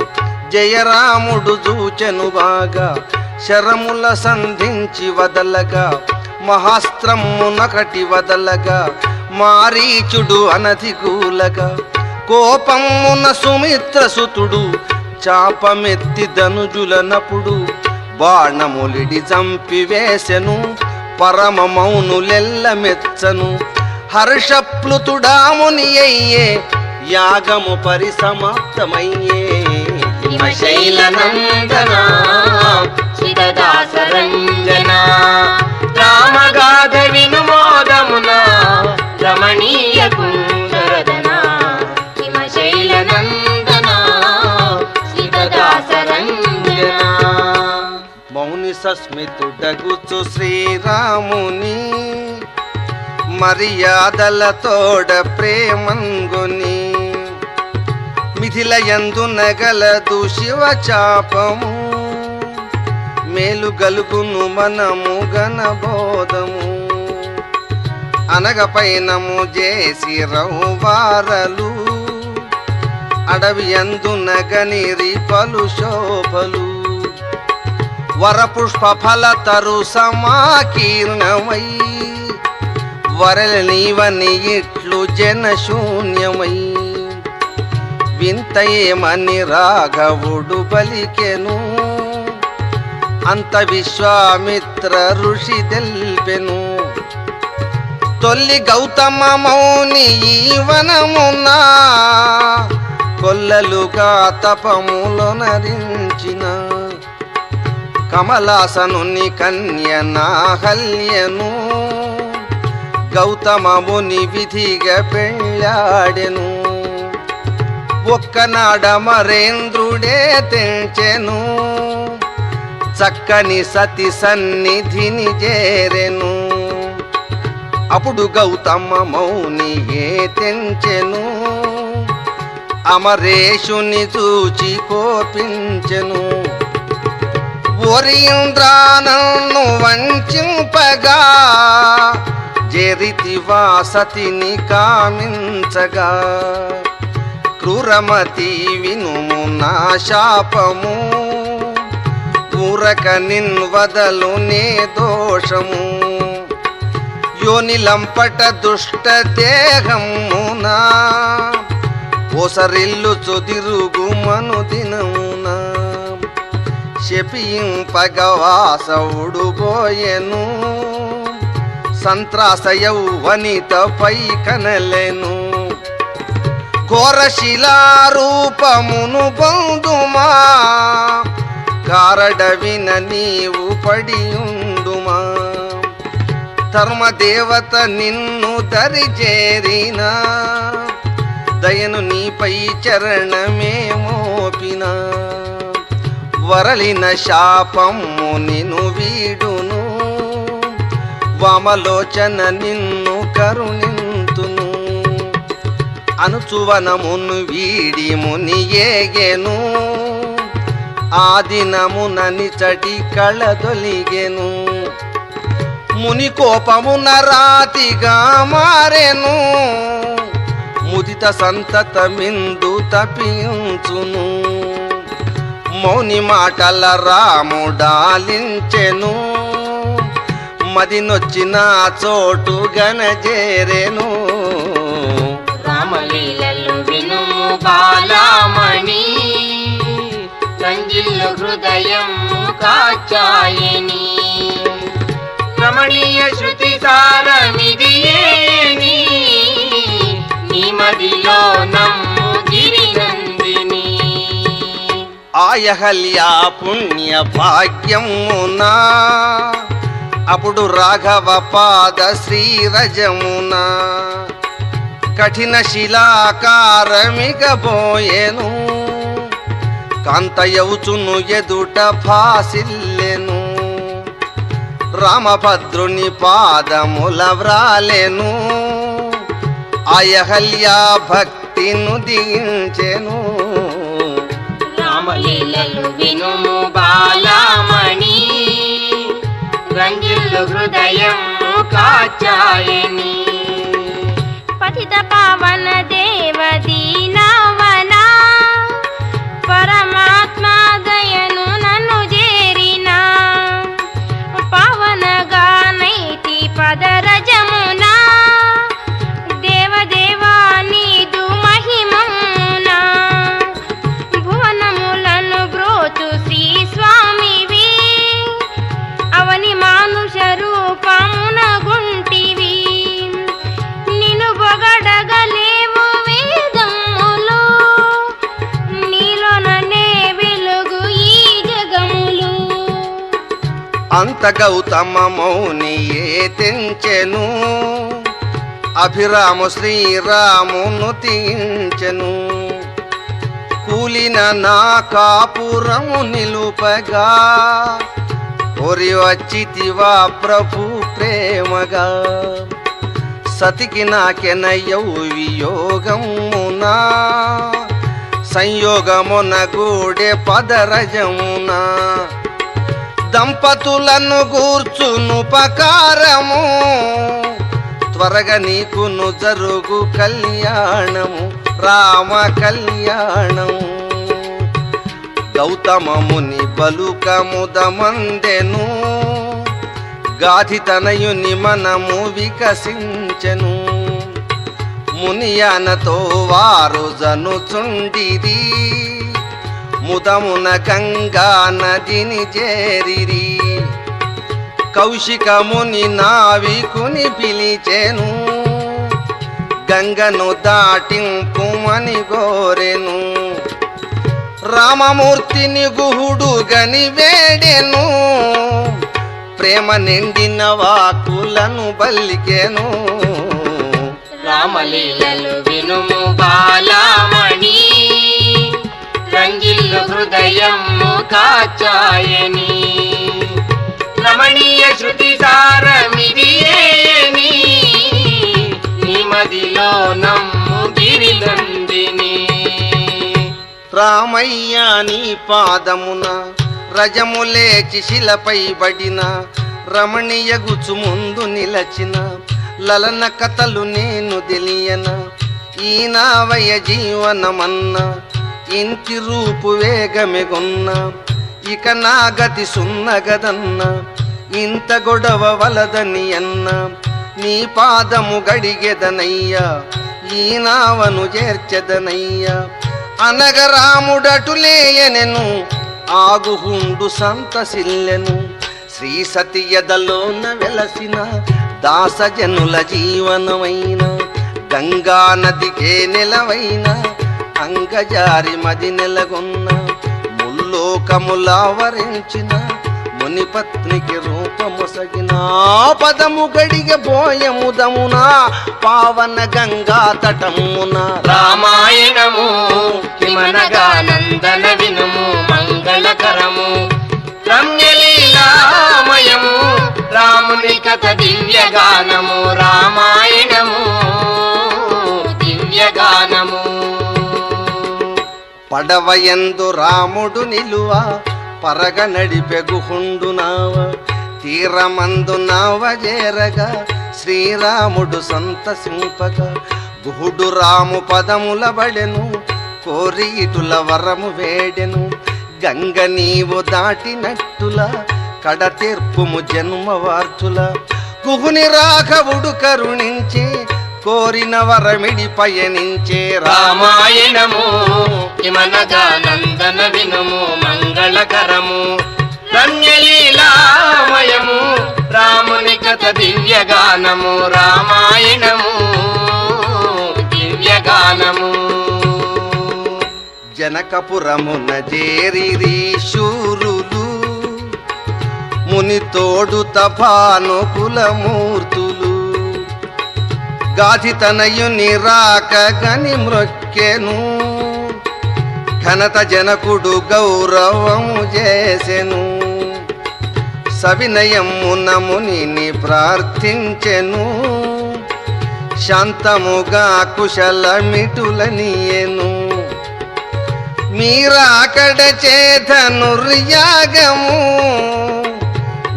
జయరాముడు జూచెను బాగా శరముల సంధించి వదలగా మహాస్త్రమునకటి వదలగా మారీచుడు అనధిగూలగా కోపమున సుమిత్రసుతుడు చాపమెత్తి ధనుజులనపుడు బాణములిడి చంపివేసెను పరమ మౌనులెల్ల మెచ్చను హర్షప్లుతుడాముని అయ్యే యాగము పరిసమాప్తమయ్యే హిమశైలనందన చిరదాసరంజన రామగాథ వినుమోదమున రమణీయ కుందరదన హిమశైలనందన చిరదాసరంజన మౌని సస్మితుడగుచు శ్రీరాముని మర్యాదలతోడ ప్రేమంగుని మిథిలయందు నగలదు శివచాపము మేలు గలుగును మనము గనబోధము అనగ పైనము చేసి రౌవారలు అడవి యందు నగనిరి పలు శోభలు వరపుష్ప ఫల తరు సమాకీర్ణమై వరల నీవని ఇట్లు జనశూన్యమై వింతయేమని రాఘవుడు బలికెను అంత విశ్వామిత్ర ఋషి తెల్పెను తొల్లి గౌతమ మౌని ఈ వనమునా కొల్లలుగా తపములొనరించిన కమలాసనుని కన్య నాహల్యను గౌతమ ముని విధిగా పెళ్ళాడెను ఒక్కనాడ మరేంద్రుడే తెంచెను చక్కని సతి సన్నిధిని చేరెను అప్పుడు గౌతమ మౌని ఏ తెంచెను అమరేషుని చూచి కోపించెను ఓరింద్రా నన్ను వంచింపగా జరితివా సతిని కామించగా క్రూరమతి వినుము నా శాపము ఊరక నిన్వదలు నే దోషము యోనిలంపట దుష్ట దేహమునా ఓసరిల్లు చొదిరుగు మను దినమున శపింపగవాసవుడు పోయెను సంత్రాస యౌవనితపై కనలెను ఘోరశిలారూపమును బంధుమా కారడవిన నీవు పడియుండుమా ధర్మదేవత నిన్ను దరిచేరిన దయను నీపై చరణమే మోపిన వరలిన శాపము నిను వీడును వామలోచన నిన్ను కరుణింతును అనుచువనమును వీడి ముని ఏగెను ఆ దినమున నిచటి కళదొలిగెను ముని కోపమున రాతిగా మారెను ముదిత సంతతమిందు తపించును మౌని మాటల రాముడాలించెను మదినొచ్చిన చోటు గనజేరెను రామలీలలు వినుము బాలామణి సంజీవ రంజిల్లు హృదయం కాచాయని రమణీయ శృతి సారమిదియేని నీ మదిలో నమ్ము గిరినందిని ఆయహల్యా పుణ్య భాగ్యమునా అప్పుడు రాఘవ పాద శ్రీరజమున కఠిన శిలాకారమిగబోయెను కాంతయౌచును ఎదుట భాసిల్లెను రామభద్రుని పాదముల వ్రాలెను ఆయహల్యా భక్తిను దించెను రామలీలలు వినుము బాలామణి రంజిల్లు హృదయం కాచాయని పతిత పావన దేవ దీనవన పరమాత్మ దయను నన్ను చేరిన పవనగా నైతి పదరజమున దేవదేవా నీదు మహిమమున భువనములను బ్రోచు శ్రీ స్వామివి అవని మానుష రూపమున గుంటివి నిన్ను పొగడగలేవు వేదములు నీలోననే వెలుగు ఈ జగములు అంత గౌతమ మౌనియే తెంచెను అభిరాము శ్రీరామును తీంచెను కూలిన నా కాపురము నిలుపగా కోరి వచ్చితివా ప్రభు ప్రేమగా సతికి నాకెనయ్యౌ వియోగమునా సంయోగమున గూడె పదరజమునా దంపతులను గూర్చునుపకారము త్వరగా నీకును జరుగు కళ్యాణము రామ కళ్యాణము గౌతమ ముని బలుకముదమందెను గాధి తనయుని మనము వికసించెను మునియానతో వారు జనుచుండిరి ముదమున గంగా నదిని చేరిరి కౌశిక ముని నావికుని పిలిచెను గంగను దాటింపుమని గోరెను రామమూర్తిని గుహుడు గని వేడెను ప్రేమ నిండిన వాకులను బల్లికెను రామలీలలు వినుము బాలామణి రంజిల్లు హృదయం కాచాయని రమణీయ శృతి సారమిదియేని నీ మదిలో నమ్ము గిరినందిని రామయ్య నీ పాదమున రజములేచి శిలపై బడిన రమణీయ గుచు ముందు నిలచిన లలన కథలు నేను తెలియన ఈనావయ జీవనమన్న ఇంటి రూపు వేగమెగొన్న ఇక నా గతి సున్నగదన్న ఇంత గొడవ వలదని అన్న నీ పాదము గడిగెదనయ్యా ఈ నావను చేర్చెదనయ్యా అనగరాముడటులేయనెను ఆగుహుండు సంతసిల్లెను శ్రీ సతియదలోన వెలసిన దాసజనుల జీవనమైన గంగా నదికే నెలవైన అంగజారి మది నెలగొన్న ముల్లోకములావరించిన మునిపత్నికి రూపమొసగిన పదము గడిగ బోయముదమున పావన గంగా తటమున రామాయణము కిమనగా నందన వినుము మంగళకరము రమ్యలీలామయము రాముని కథ దివ్యగానము రామాయణము దివ్యగానము పడవయందు రాముడు నిలువ పరగ నడిపెగుహుండు నావ తీరమందు నావ చేరగా శ్రీరాముడు సంతసింపగా గుహుడు రాము పదముల బడెను కోరి ఇటుల వరము వేడెను గంగ నీవు దాటినట్టుల కడ తీర్పుము జన్మవార్తుల గుహుని రాఘవుడు కరుణించి కోరిన వరమిడి పయనించే రామాయణము ఇమనగా నందన వినుము మంగళకరము రమ్యలీలామయము రాముని కథ దివ్యగానము రామాయణము దివ్యగానము జనకపురమున చేరిరి శూరులు ముని తోడుత భానుకులమూర్తులు గాధితనయుని రాక గని మ్రొక్కెను ఘనత జనకుడు గౌరవం చేసెను సవినయమున మునిని ప్రార్థించెను శాంతముగా కుశలమిటులనియెను మీరాకడ చేధనుర్యాగము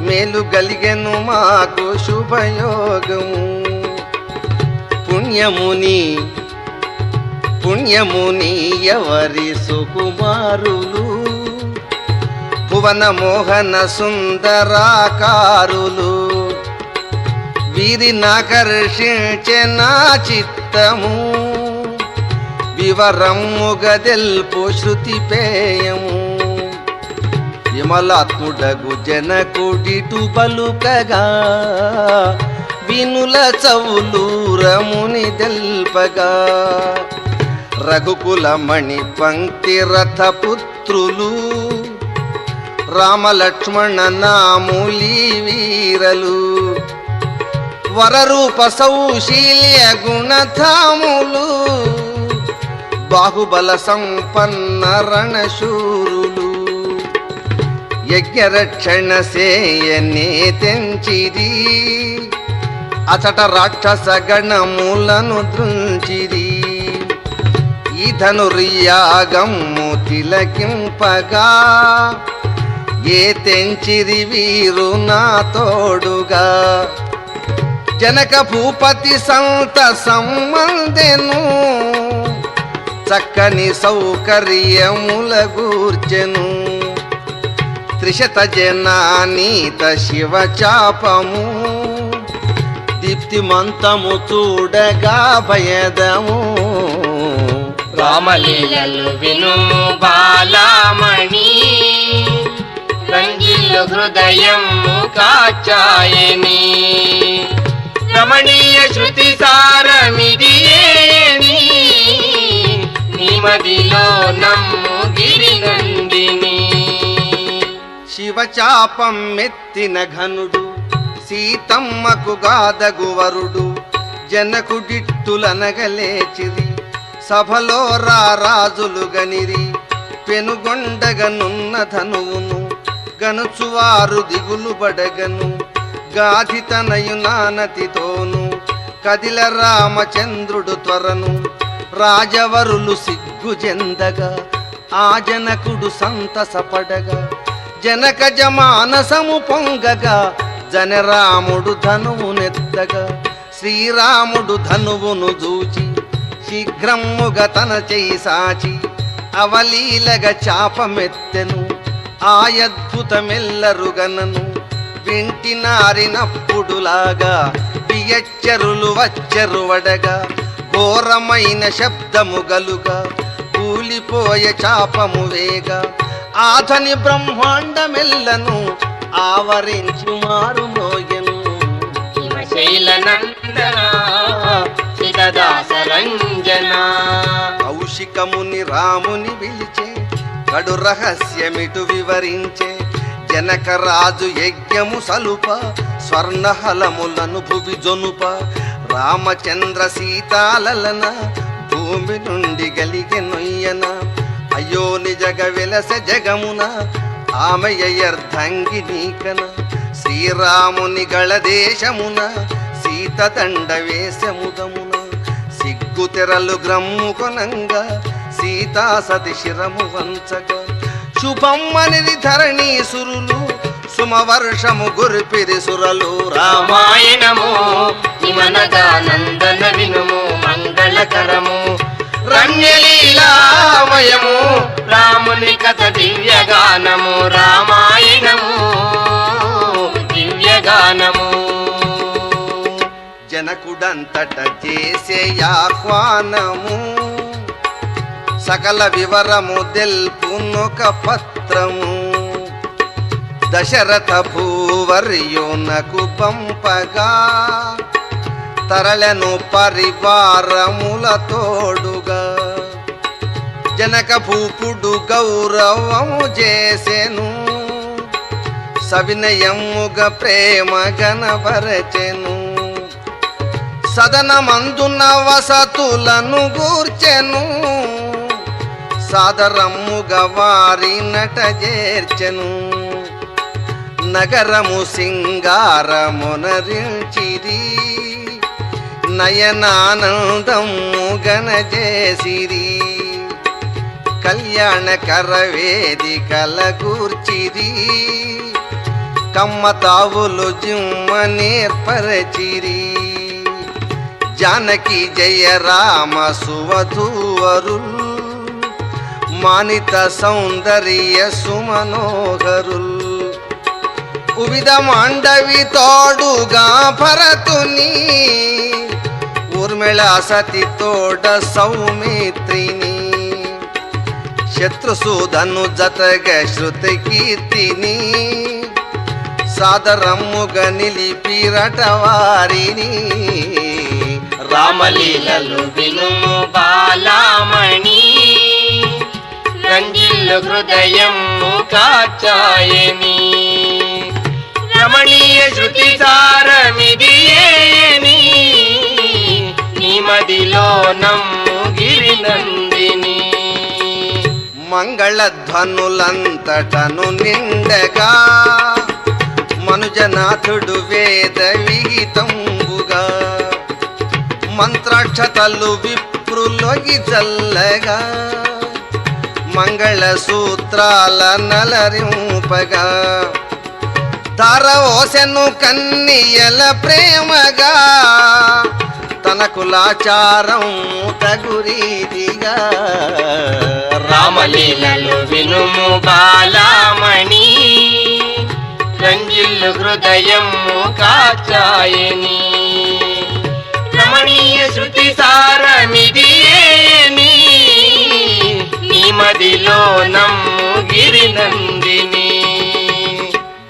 మేలు గలిగెను మాకు శుభయోగము పుణ్యముని ఎవరి సుకుమారులు భువన మోహన సుందరాకారులు వీరినాకర్షించె నా చిత్తము వివరముగదెల్పు శృతి పేయము విమలాత్ముడగు జనకుడిటు బలుకగా వినుల చవులూరముని దెల్పగా రఘుకులమణి పంక్తి రథపుత్రులు రామలక్ష్మణ నాములి వీరలు వరరూప సౌశీల్య గుణధాములు బాహుబల సంపన్న రణశూరులు యజ్ఞరక్షణ సేయనే తెంచిరి అచట రాక్షస గణములను దృంచిరి ఈ ధనుర్యాగము తిలకింపగా ఏ తెంచిరి వీరు నా తోడుగా జనక భూపతి సంత సంబంధెను చక్కని సౌకర్యముల గూర్చెను త్రిశత జనానీత శివ చాపము దీప్తిమంతము చూడగా భయదము రామలీలలు వినుము బాలామణి రంగిల్లు హృదయము కాచాయని రమణీయ శృతి సారమిదియేని నిమదిలో నమ్ము గిరినందిని శివచాపం మెత్తిన ఘనుడు సీతమ్మకు గాదగు వరుడు జనకుడిట్టులనగలేచిరి సభలో రాజులు గనిరి పెనుగొండగనున్న ధనువును గనుచువారు దిగులు బడగను గాధితనయునానతితోను కదిల రామచంద్రుడు త్వరను రాజవరులు సిగ్గు చెందగా ఆ జనకుడు సంతసపడగా జనకజ మానసము పొంగగా జనరాముడు ధనువునెత్తగా శ్రీరాముడు ధనువును చూచి శీఘ్రముగా తన చేయి సాచి అవలీలగా చాపమెత్తెను ఆయద్భుతమెల్లరుగనను వింటినారినప్పుడులాగా బియచ్చరులు వచ్చరు వడగా ఘోరమైన శబ్దము గలుగా కూలిపోయే చాపము వేగా ఆధని బ్రహ్మాండమెల్లను ఆవరించి మారు మోగెను శైలనందన చిదదాసరంజన కౌశికముని రాముని పిలిచే కడు రహస్యమిటు వివరించే జనకరాజు యజ్ఞము సలుప స్వర్ణహలములను భువి జొనుప రామచంద్ర సీతాలలన భూమి నుండి గలిగె నొయ్యన అయ్యో నిజగ వెలస జగమున ఆమెయర్ధంగి నీకన శ్రీరాముని గళదేశమున సీత దండ వేశముదమున సిగ్గు తెరలు గ్రమ్ము కొనంగా సీతా సతి శిరము వంచగా శుభమ్మనిది ధరణీసురులు సుమవర్షము గురిపిరి సురలు రామాయణము ఇమనగా నందన వినుము మంగళకరము రమ్యలీలామయము రాముని కథ దివ్యగానము రామాయణము దివ్యగానము జనకుడంతట చేసే ఆహ్వానము సకల వివరము తెల్పునొక పత్రము దశరథ భూవర్యునకు పంపగా తరళను పరివారముల తోడుగా జనక భూపుడు గౌరవము చేసెను సవినయముగ ప్రేమ గణపరచెను సదనమందున వసతులను గూర్చెను సాదరముగ వారి నట చేర్చెను నగరము సింగారమునరించిరి నయనానందము గణజేసిరి కళ్యాణకర వేదికల గూర్చిరి కమ్మతావులు జిమ్మ నేర్పరచిరి జానకి జయ రామ సువధూవరుల్ మానిత సౌందర్య సుమనోహరుల్ ఉవిధ మాండవి తోడుగా భరతుని ఊర్మిళ సతి తోడ సౌమిత్రిని శత్రుసూదను జతగ శృతి కీర్తిని సాదరమ్ముగ నిలిపిరట వారిని రామలీలలు వినుము బాలామణి రంజిల్లు హృదయము కాచాయని రమణీయ శృతి సారమిది ఏని నీ మదిలో నమ్ము గిరినందిని మంగళధ్వనులంతటను నిండగా మనుజనాథుడు వేద విహితంబుగా మంత్రాక్షతలు విప్రులొగి చల్లగా మంగళ సూత్రాల నలరింపగా తారవోసెను కన్నియల ప్రేమగా తన కులాచారం తగురీతిగా రామలీలలు వినుము బాలామణి రంజిల్లు హృదయము కాచాయని రమణీయ శృతి సారమిది ఏని నీ మదిలో నమ్ము గిరినందిని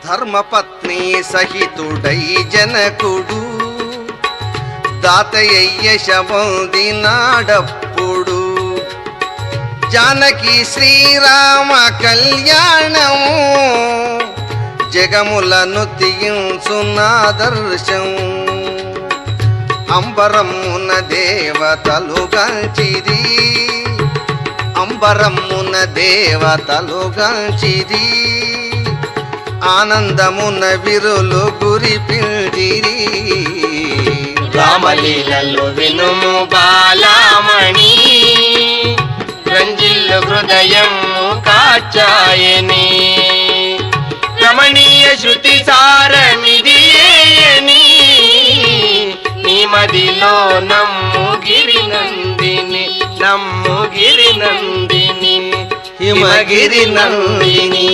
ధర్మపత్ని సహితుడై జనకుడు దాతయ్య శబందినాడప్పుడు జానకి శ్రీరామ కళ్యాణము జగములను తీయించునాదర్శం అంబరమున దేవతలు గంచిరి అంబరమున దేవతలు గంచిరి ఆనందమున విరులు గురిపిండిరి రామలీలలు వినుము బాలామణి రంజిల్లు హృదయము కాచాయని రమణీయ శృతి సారమిది ఏని నీ మదిలో నమ్ము గిరినందిని నమ్ము గిరినందిని హిమగిరి నందిని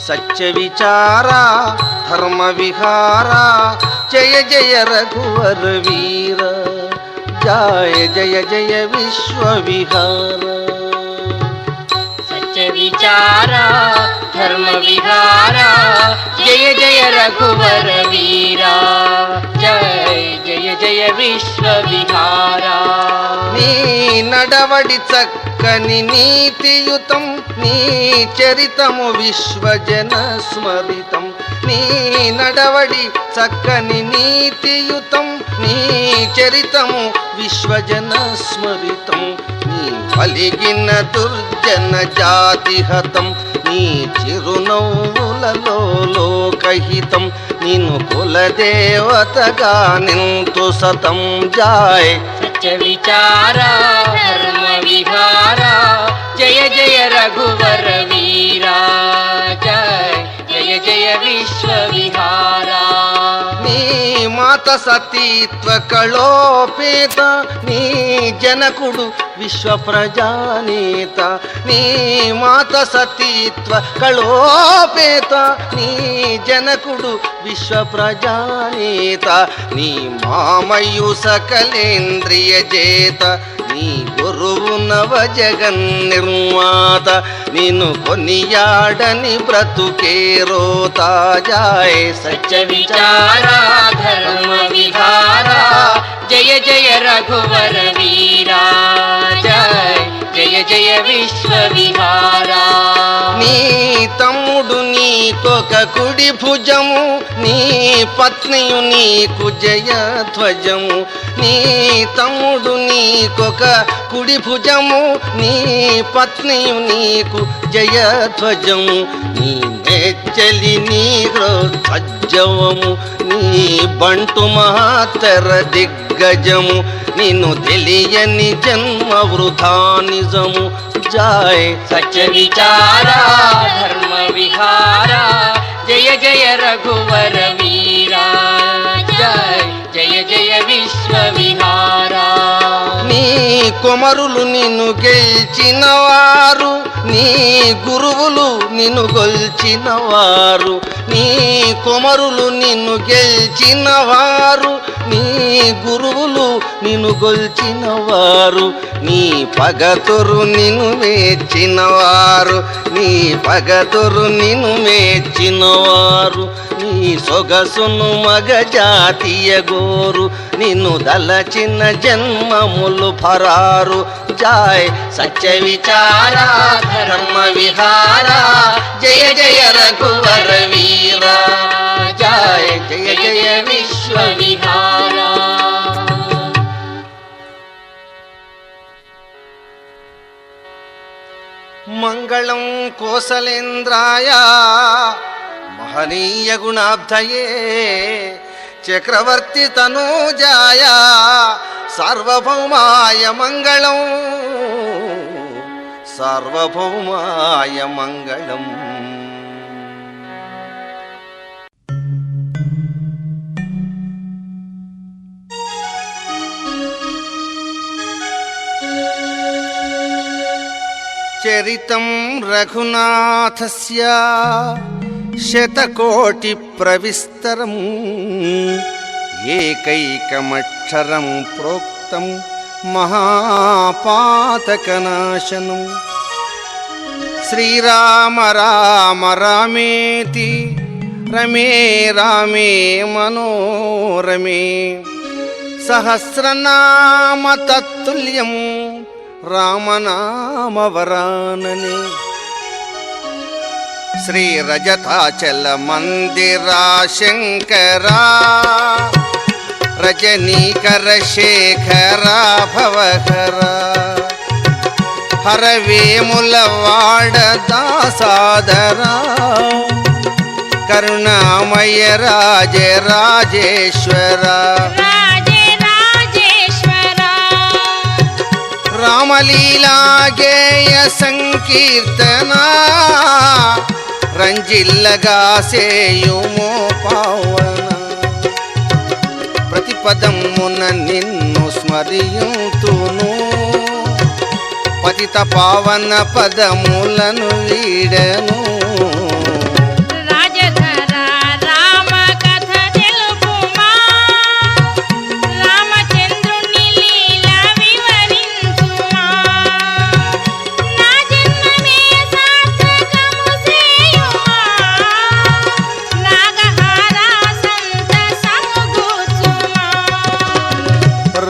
సత్య విచార ధర్మ విహార జయ జయ రఘువర వీర జయ జయ జయ విశ్వ విహార సత్య విచార ధర్మ విహార జయ జయ రఘువర వీరా జయ జయ జయ విశ్వ విహారా నీ నడవడి చక్కని నీతియుతం నీ చరితము విశ్వజన స్మరితం నీ నడవడి చక్కని నీతియుతం నీ చరితము విశ్వజన స్మరితం నీ పలిగిన దుర్జన జాతిహతం నీ చిరునవ్వులలో లోకహితం నిన్ను కులదేవతగా నింతు సతం జాయ్ సత్య విచార ధర్మ విహార జయ జయ రఘువర వీరా జయ జయ జయ విశ్వ విహారా నీ మాత సతీత్వ కళోపేత నీ జనకుడు విశ్వ ప్రజానేత నీ మాత సతీత్వ కళోపేత నీ జనకుడు విశ్వ ప్రజానేత నీ మామయు సకలేంద్రియ జేత నీ గురువు నవ జగన్ నిర్మాత నిన్ను కొనియాడని బ్రతుకే రోతా జాయ్ సత్య విచార ధర్మ విహారా జయ జయ రఘువర వీరా జయ జయ జయ విశ్వ విహారా నీ తమ్ముడు నీకొక కుడి భుజము నీ పత్నియు నీకు జయధ్వజము నీ తమ్ముడు నీకొక కుడి భుజము నీ పత్నియు నీకు జయధ్వజము నీ నెచ్చలి నీ ధ్వజవము నీ బంటు మహాతర దిగ్గజము నిన్ను తెలియని జన్మ వృధా నిజము జాయ్ సత్య విచార ధర్మ విహారా జయ జయ రఘువర వీరా జయ జయ జయ విశ్వ విహారా నీ కొమరులు నిన్ను గెల్చిన వారు నీ గురువులు నిన్ను గొల్చిన వారు నీ కొమరులు నిన్ను గెల్చిన వారు నీ గురువులు నిన్ను గొల్చిన వారు నీ పగతురు నిన్ను మెచ్చిన వారు నీ పగతురు నిన్ను మెచ్చిన వారు నీ సొగసును మగ జాతీయ గోరు నిన్ను దలచిన జన్మములు ఫరారు జాయ్ సత్య విచార ధర్మ విహారా జయ జయ రఘువర వీరా జయ జయ జయ విశ్వ విహారా మంగళం కోసలేంద్రాయ మహనీయ గుణాబ్ధయే చక్రవర్తి తనూజాయ సార్వభౌమాయ మంగళం సార్వభౌమాయ మంగళం. చరితం రఘునాథస్య శతకోటి ప్రవిస్తరం ఏకైకమక్షరం ప్రోక్తం మహాపాతకనాశనం శ్రీరామ రామ రామేతి రమే రామే మనోరమే సహస్రనామ తత్తుల్యం రామనామవరాననే శ్రీ రజతాచల మందిరా శంకరా రజనీకర శేఖరా భవహరా హరవేముల వాడ దాసాదరా కరుణామయ రాజ రాజేశ్వరా రామలీలా గేయ సంకీర్తనా రంజిల్లగా సేయుమో పావన ప్రతిపదమున నిన్ను స్మరియుతును పతిత పావన పదములను వీడను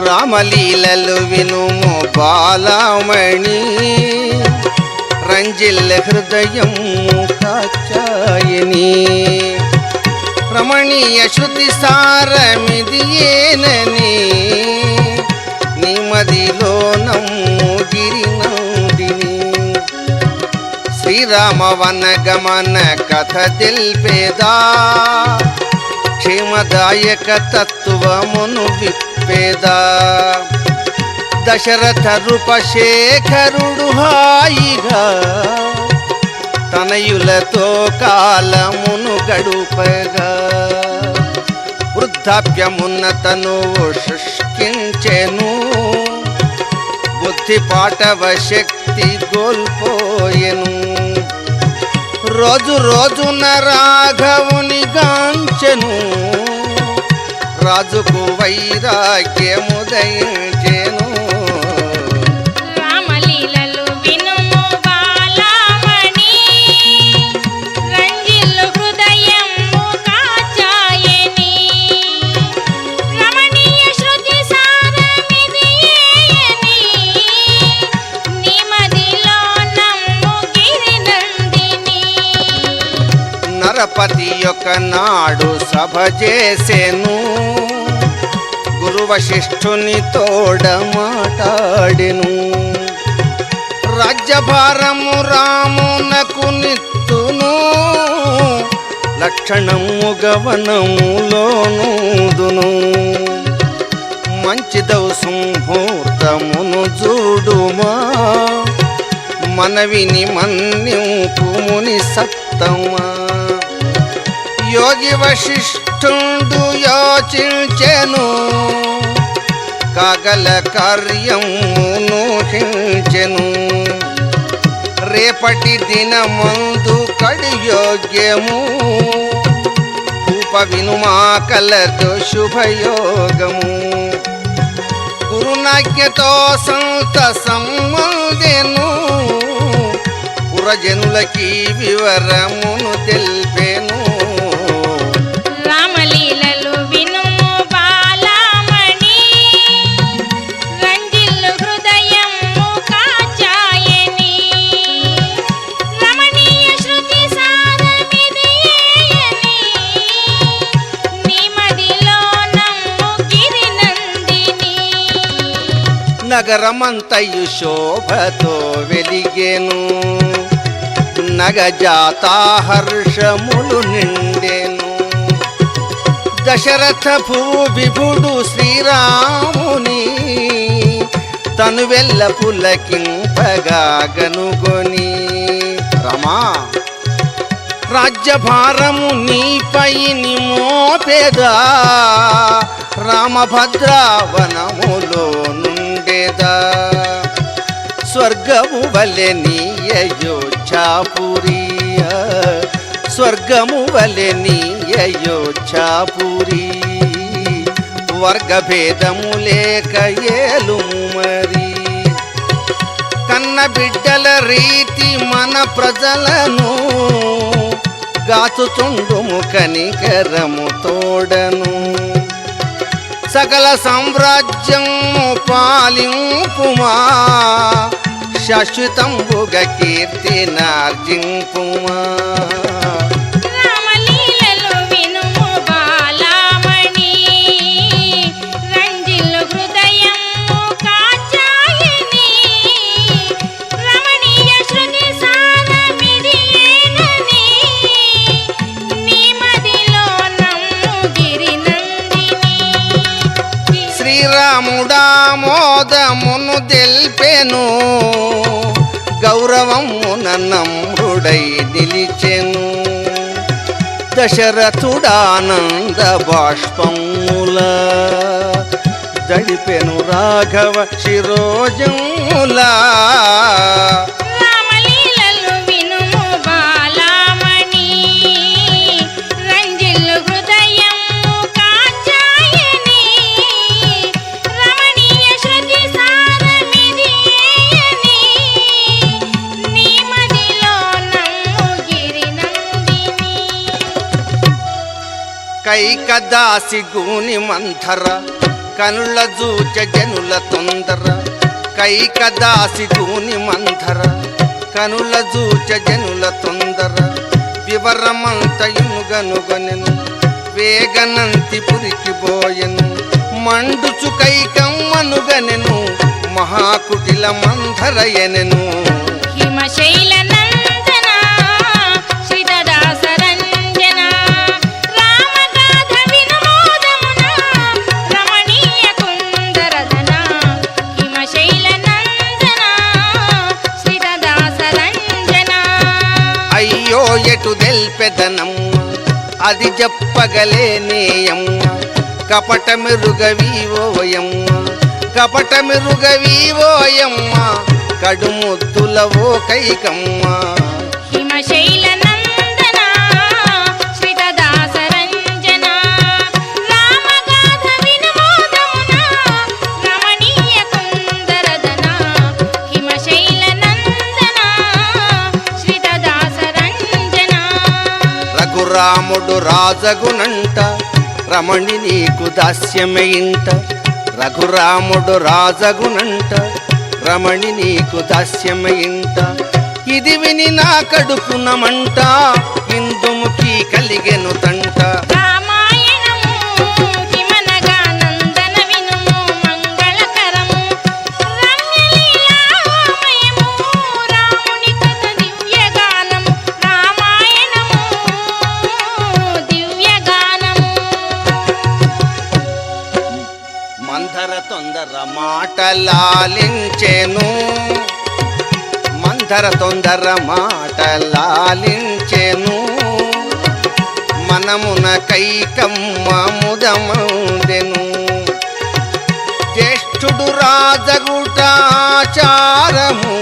రామలీలలు వినుము బాలమణి రంజిల్ల హృదయం కాచాయని రమణీయ శృతి సారమిది ఏనని నిమదిలో నమ్ము గిరినందిని శ్రీరామవన గమన కథ తెల్పేదా క్షేమదాయక తత్వమును విప్పేదా దశరథ రూపశేఖరుడు హాయిగా తనయులతో కాలమును గడుపగా వృద్ధ వృద్ధాప్యమున్న తనువు శుష్కించెను, బుద్ధి పాటవ శక్తి కోల్పోయెను. రోజు రోజున రాఘవుని గాంచెను, రాజుకు వైరాగ్యము దయించెను. రామలీలలు వినుము బాలమణి, రంజిల్లు హృదయము కాచాయని. రమణీయ శృతి సారమిదియేయని, నిమదిలో నమ్ము గిరినందిని. నరపతి యొక్క నాడు సభ చేసెను, గురు వశిష్ఠుని తోడ మాటాడెను. రాజ్యభారము రామునకు నిత్తును, లక్షణము గవనములోనుదును. మంచిదవు సుముహూర్తమును చూడుమా, మనవిని మన్నింపు ముని సత్తమా. యోగి వశిష్ఠుండు యోచించెను, కాగల కార్యమును హించెను. రేపటి దినమందు కడియోగ్యము, భూప వినుమా కలదు శుభయోగము. గురునాజ్ఞతో సంతసమ్మదెను, పురజనులకి వివరమును తెల్పెను. రామలీలలు వినుము బాలమణి, రంజిల్లు హృదయము కాచాయని. రమణీయ శృతి సారమిదియేయని, నిమదిలో నమ్ము గిరినందిని. నగరమంతయు శోభతో వెలిగెను, నగజాతా హర్షములు నిండెను. దశరథ భూవిభుడు శ్రీరాముని, తను వెల్ల పులకింపగా గనుగొని. రమా, రాజ్యభారము నీపై మోపెదా, రామభద్రావనములో నుండెదా. స్వర్గము వలె నీ అయోధ్యాపురి, స్వర్గము వలె నీ అయోధ్యాపురి. వర్గభేదము లేక ఏలుము మరి. కన్న బిడ్డల రీతి మన ప్రజలను, గాచుచుండుము కనికరము తోడను. సకల సామ్రాజ్యము పాలింపుమా, శాశ్వతంబుగా కీర్తినార్జింపుమా. రామలీలలు వినుము బాలమణి, రంజిల్లు హృదయము కాచాయని. రమణీయ శృతి సారమిదియేనని, నిమదిలో నమ్ము గిరినందిని. శ్రీరాముడా మోదమును తెల్పెను, గౌరవమున నమ్రుడై నిలిచెను. దశరథుడానంద బాష్పముల, జడిపెను రాఘవ శిరోజముల. రామలీలలు వినుము బాలమణి, రంజిల్లు హృదయము కాచాయని. రమణీయ శృతి సారమిదియేయని, నిమదిలో నమ్ము గిరినందిని. కైకదాసి గూని మంథర, కనుల జూచ జనుల తొందర. కైకదాసి గూని మంథర, కనుల జూచ జనుల తొందర. వివరమంతయును గనుగొనెను, వేగనంతి పురికి బోయెను. మండుచు కైకమ్మనుగనెను, మహాకుటిల మంథరయనెను. హిమశైల నందన శ్రీదాస రంజన, రామగాథ వినోదమున రమణీయ కుందరదన. హిమశైల నందన శ్రీదాస రంజన. అయ్యో ఎటు దెల్పెదనమ్మ, అది చెప్పగలేనేయమ్మ. కపట మెరుగవీవోయమ్మ కపట మెరుగవీవోయమ్మ కడుముద్దులవో కైకమ్మ హిమశైల నందన శ్రీతదాస రంజన రామగాథ వినోదమున రమణీయ కుందరదన హిమశైల నందన శ్రీతదాస రంజన రఘురాముడు రాజగునంట రమణి నీకు దాస్యమే ఇంట రఘురాముడు రాజగునంట రమణి నీకు దాస్యమే ఇంట ఇది విని నా కడుపున మంట ఇందుముఖి కలిగెను తంట రామాయణము హిమనగా నందన వినుము మంగళకరము రమ్యలీలామయము రాముని కథ దివ్యగానము రామాయణము దివ్యగానము మందర తొందర మాటలాలించెను మందర తొందర మాటలాలించెను మనమున కైకమ్మ ముదమందెను జ్యేష్ఠుడు రాజగుటాచారము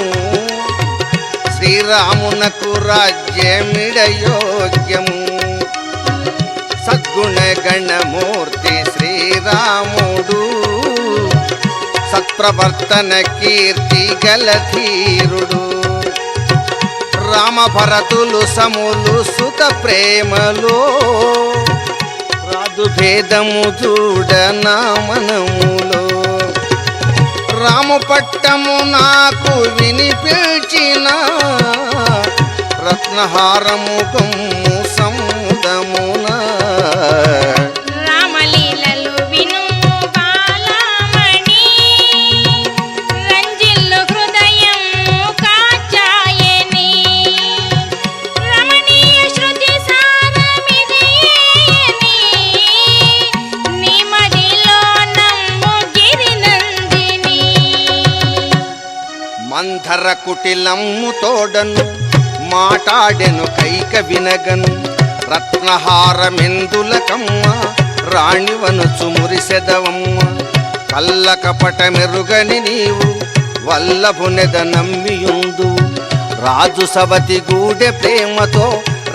శ్రీరామునకు రాజ్యమిడయోగ్యము సద్గుణ గణమూర్తి శ్రీరాముడు సత్ప్రవర్తన కీర్తి గలధీరుడు రామభరతులు సములు సుత ప్రేమలో రాదు భేదము చూడనా మనములో రాము పట్టము నాకు వినిపించిన రత్నహారము కొమ్ము సముదమున రామలీలలు వినుము బాలమణి రంజిల్లు హృదయం కాచాయని రమణీయ శృతి సారమిదియేయని నీ మదిలో నమ్ము గిరినందిని మంథర కుటిలమ్ము తోడను మాటాడెను కైక వినగను రత్నహారమెందులకమ్మ రాణివనుచు మురిసెదవమ్మ కల్ల కపట మెరుగని నీవు వల్లభునెద నమ్మియుందు రాజు సవతి గూడె ప్రేమతో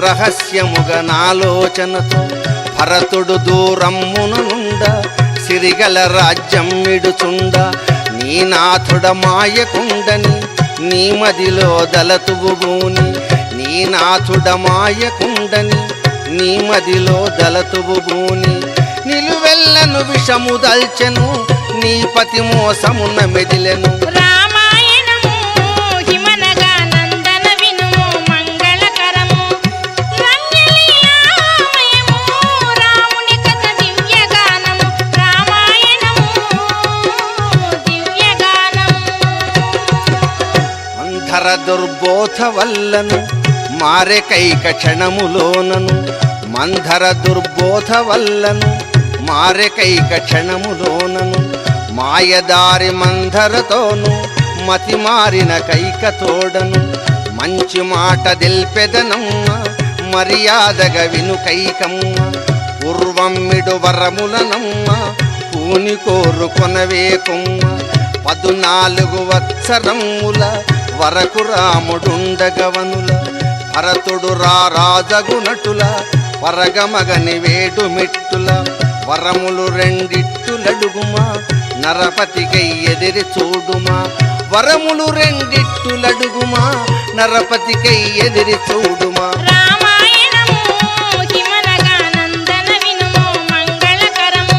రహస్యముగ నాలోచనతో భరతుడు దూరమ్మున నుండ సిరిగల రాజ్యం మిడుచుండ నీ నాథుడ మాయకుండని నీ మదిలో దళతువుని నీ నాథుడ మాయకుండని నీ మదిలో దళతువుని నిలువెల్లను విషము దల్చెను నీ పతి మోసమున మెదిలెను రామాయణము హిమనగా నందన వినుము మంగళకరము రమ్యలీలామయము రాముని కథ దివ్యగానము రామాయణము దివ్యగానము అంధర దుర్బోధ వల్లను మారె కైక క్షణములోనను మంధర దుర్బోధ వల్లను మారె కైక క్షణములోనను మాయదారి మంధరతోను మతి మారిన కైక తోడను మంచి మాట దెల్పెదనమ్మ మర్యాదగ విను కైకమ్మ పూర్వమ్మిడు వరములనమ్మ పూని కోరుకొనవే కొమ్మ 14 వత్సరముల వరకు రాముడుండగవనుల భరతుడు రాజగునటుల పరగమగని వేడు మిట్టుల వరములు రెండిట్టులడుగుమా నరపతికై ఎదిరి చూడుమా వరములు రెండిట్టులడుగుమా నరపతికై ఎదిరి చూడుమా రామాయణము హిమనగా నందన వినుము మంగళకరము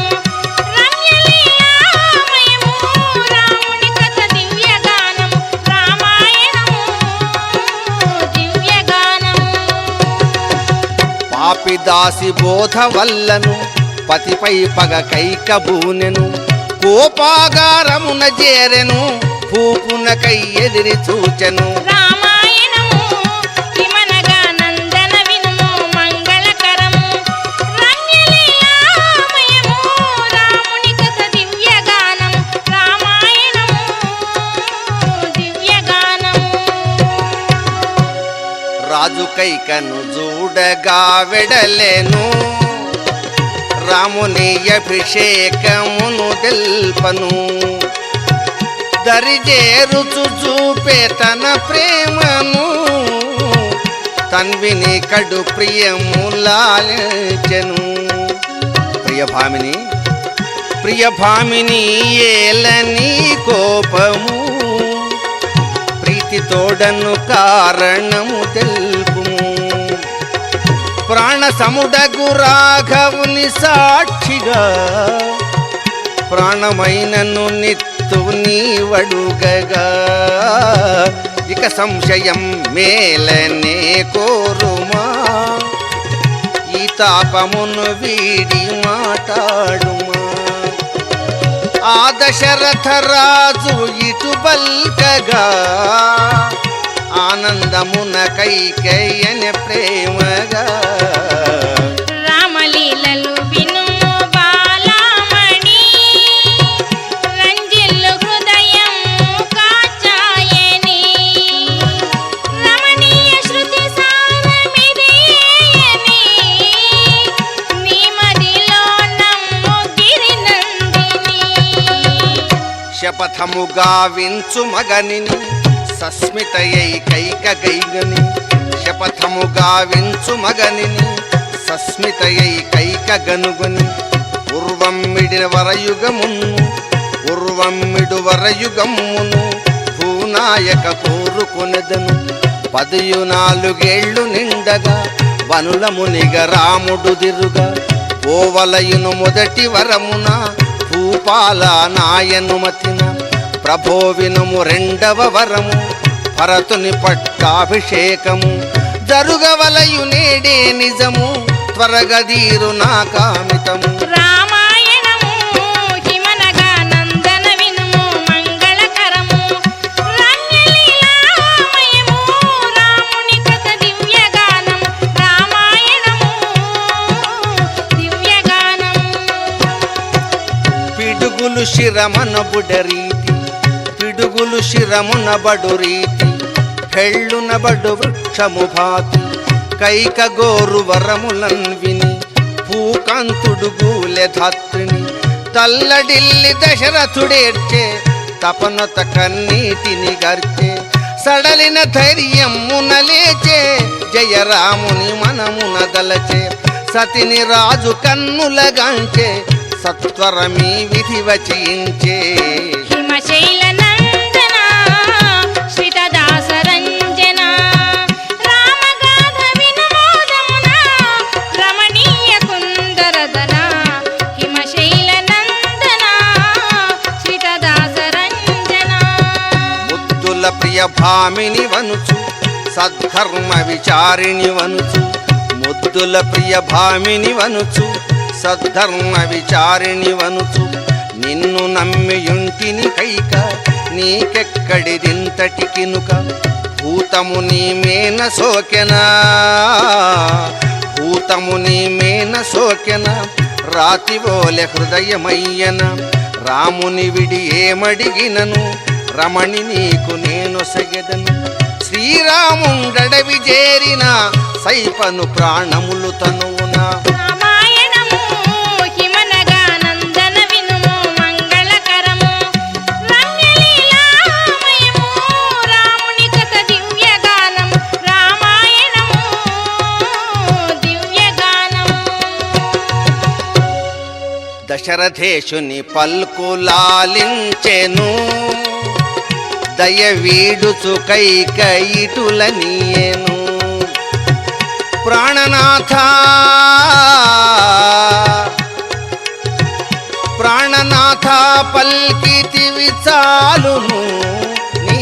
రమ్యలీలామయము రాముని కథ దివ్యగానము రామాయణము దివ్యగానము పాపిదాసి బోధ వల్లను పతిపై పగ కైకబూనెను కోపాగారమున చేరెను పూపునకై ఎదిరి చూచెను రామాయణము హిమనగా నందన వినుము మంగళకరము రమ్యలీలామయము రాముని కథ దివ్యగానము రామాయణము దివ్యగానము రాజు కైకను చూడగా వెడలెను రాముని అభిషేకమును తెల్పను దరిజేరుచు చూపే తన ప్రేమను తన్విని కడు ప్రియములాల్చెను. ప్రియభామిని ఏలని కోపము ప్రీతి తోడను కారణము తెలుపుము. ప్రాణ సముడగు రాఘవుని సాక్షిగా ప్రాణమైనను నిత్తు నీవడుగగా ఇక సంశయం మేలనే కోరుమా ఈ తాపమును వీడి మాటాడుమా. ఆ దశరథ రాజు ఇటు బల్కగా ఆనందమున కైకేయని ప్రేమగా రామలీలలు వినుము బాలామణి రంజిల్లు హృదయం కాచాయని రమణీయ శృతి సారమిదియేయని నీ మదిలో నమ్ము గిరినందిని. శపథము గావించు మగనిని సస్మితయై కైకగైగని శపథము గావించు మగనిని సస్మితయై కైకగనుగని ఉర్వమ్మిడు వరయుగమును భూనాయక కోరుకొనెదను. 14 నిండగా వనులమునిగ రాముడు దిరుగా ఓవలయును మొదటి వరమున భూపాల నాయనుమతిన ప్రభో వినుము 2వ వరము భరతుని పట్టాభిషేకము జరుగవలయు నేడే నిజము త్వరగదీరు నా కామితము. రామాయణము హిమనగా నందన వినుము మంగళకరము రమ్యలీలామయము రాముని కథ దివ్యగానము రామాయణము దివ్యగానము. పిడుగులు శిరమున బడు రీతి పెళ్ళున బడు వృక్షము భాతి కైకగోరు వరములన్ విని భూకాంతుడు గూలె ధాత్రిని తల్లడిల్లి దశరథుడేర్చే తపనత కన్నీటిని గర్చే సడలిన ధైర్యమున లేచే జయరాముని మనమున దలచే సతిని రాజు కన్నులగాంచే సత్వరమీ విధి వచించే. హిమశైల నందన శ్రితదాస రంజన రామగాథ వినుమోదమున రమణీయ కుందరదన హిమశైల నందన శ్రితదాస రంజన. ముద్దుల ప్రియ భామిని వనుచు సద్ధర్మ విచారిణి వనుచు ముద్దుల ప్రియ భామిని వనుచు సద్ధర్మ విచారిణి వనుచు నిన్ను నమ్మియుంటిని కైక నీకెక్కడిదింతటి కినుక భూతము నీ మేన సోకెన రాతివోలె హృదయమయ్యన రాముని విడి ఏమడిగినను రమణి నీకు నేను సగెదను. శ్రీరాముండడవి చేరిన సైపను ప్రాణములు తనువునా. రామాయణము హిమనగా నందన వినుము మంగళకరము రమ్యలీలామయము రాముని కథ దివ్యగానము రామాయణము దివ్యగానము. దశరథేశుని పల్కులాలించెను దయ వీడుచు కైకయిటులనియెను. ప్రాణనాథ పల్కితివి చాలును నీ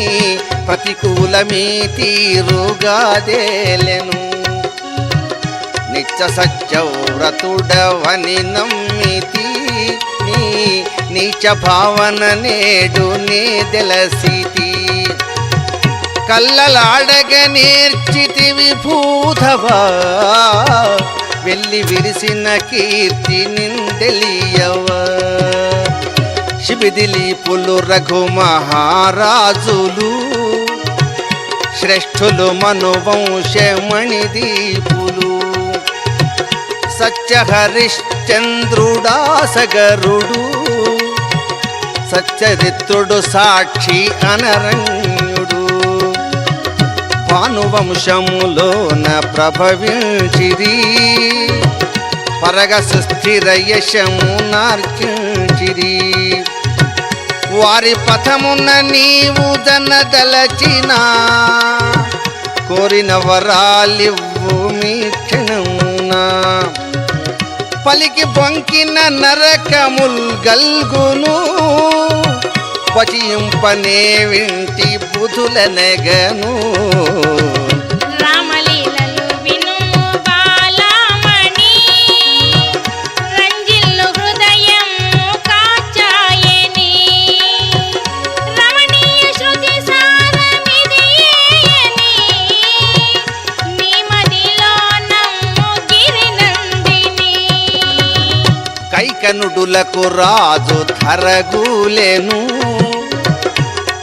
ప్రతికూలమీ తీరుగాదేలెను. నిత్య సత్యవ్రతుడవని నమ్మితి నీ నీచ భావన నేడు నే దెలసితి. కల్లలాడగ నేర్చితి విభూధవా వెళ్ళి విరిసిన కీర్తి నిందెలియవ. శిబిదిలీపులు రఘు మహారాజులు శ్రేష్ఠులు మనువంశమణిదీపులు సత్య హరిశ్చంద్రుడా సగరుడు సచ్చరిత్రుడు సాక్షి అనరణ్యుడు భానువంశములోన ప్రభవించిరి పరగ సుస్థిర యశమునార్చించిరి వారి పథమున నీవు దనదలచిన కోరిన వరాలివ్వు మీ క్షణమున పలికి బొంకిన నరకముల్ గల్గును పచియింపనే వింటి బుధుల నెగను రామలీలలు వినుము బాలమణి రంజిల్లు హృదయం కాచాయని రమణీయ శృతి సారమిదియేయని నీ మదిలో నమ్ము గిరినందిని కైకనుడులకు రాజు ధరగూలెను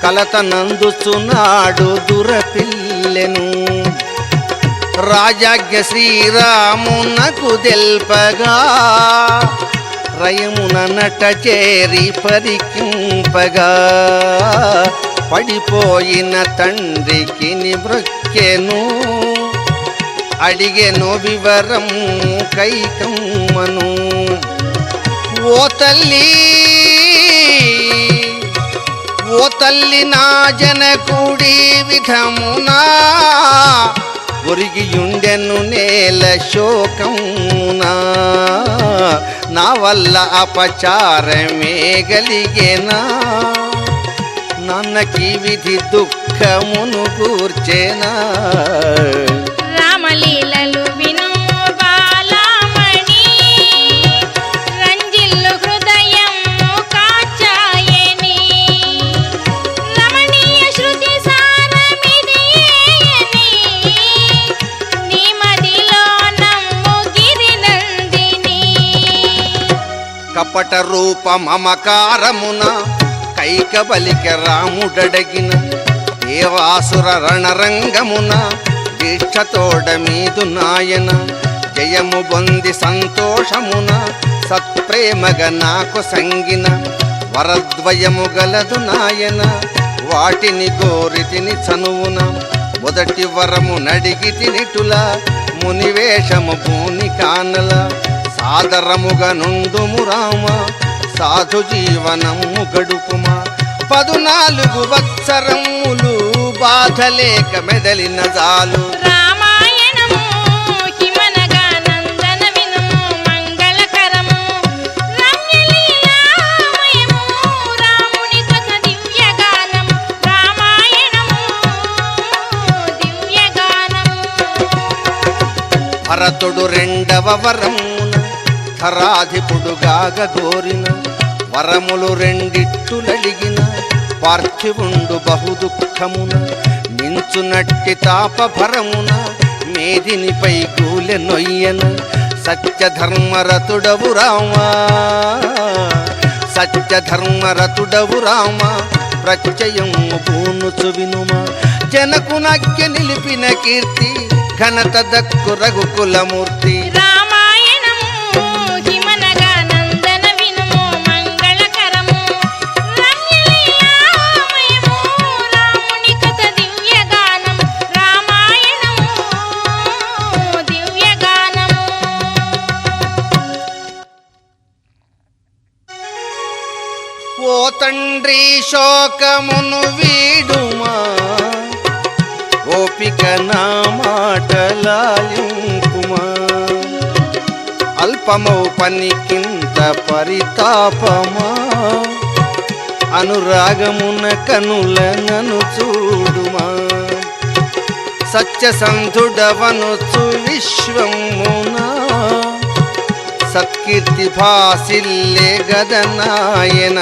కలతనందుచున్నాడు దురపిల్లెను రాజాజ్ఞ శ్రీరామునకు దెల్పగా రయమున నట చేరి పరికింపగా పడిపోయిన తండ్రికి నిమృక్కెను అడిగెను వివరం కైకమ్మను ఓ తల్లి నా జనకుడి విధమునా ఒరిగియుండెను నేల శోకమునా నా వల్ల అపచారమే గలిగేనా నాన్నకి విధి దుఃఖమును కూర్చేనా రామలీలలు వినుము బాలమణి రంజిల్లు హృదయం కాచాయని రమణీయ శృతి సారమిదియేయని నీ మదిలో నమ్ము గిరినందిని కపట రూప మమకారమున కైకబలిక రాముడడగిన దేవాసుర రణరంగమున దీక్షతోడ మీదు నాయన జయము బొంది సంతోషమున సత్ప్రేమగ నాకు సంగిన వరద్వయము గలదు నాయన వాటిని కోరితిని చనువున మొదటి వరము నడిగి తినిటుల మునివేషము భూని కానల సాదరముగ నుండుము రామ సాధు జీవనము గడుపుమా 14 వత్సరములు బాధలేక మెదలిన జాలు రామాయణము హిమనగా నందన వినుము మంగళకరము రమ్యలీలామయము రాముని కథ దివ్యగానము రామాయణము దివ్యగానము భరతుడు రెండవ వరమున ధరాధిపుడుగాగ గోరిన వరములు రెండిట్టులడిగిన పార్థివుండు బహు దుఃఖమున మించునట్టి తాపభరమున మేదినిపై కూలె నొయ్యన సత్యధర్మరతుడవు రామా సత్యధర్మరతుడవు రామా ప్రత్యయము పూనుచు వినుమా జనకునగ్య నిలిపిన కీర్తి ఘనత దక్కు రఘుకులమూర్తి రామాయణము హిమనగా నందన వినుము మంగళకరము రమ్యలీలామయము రాముని కథ దివ్యగానము రామాయణము దివ్యగానము ఓ తండ్రి శోకమును వీడుమా ఓపిక నా మాటలాలింపుమా అల్పమౌ పనికింత పరితాపమా అనురాగమున కనుల నను చూడుమా సత్యసంధుడవనుచు విశ్వమునా సత్కీర్తి భాసిల్లే గదనాయన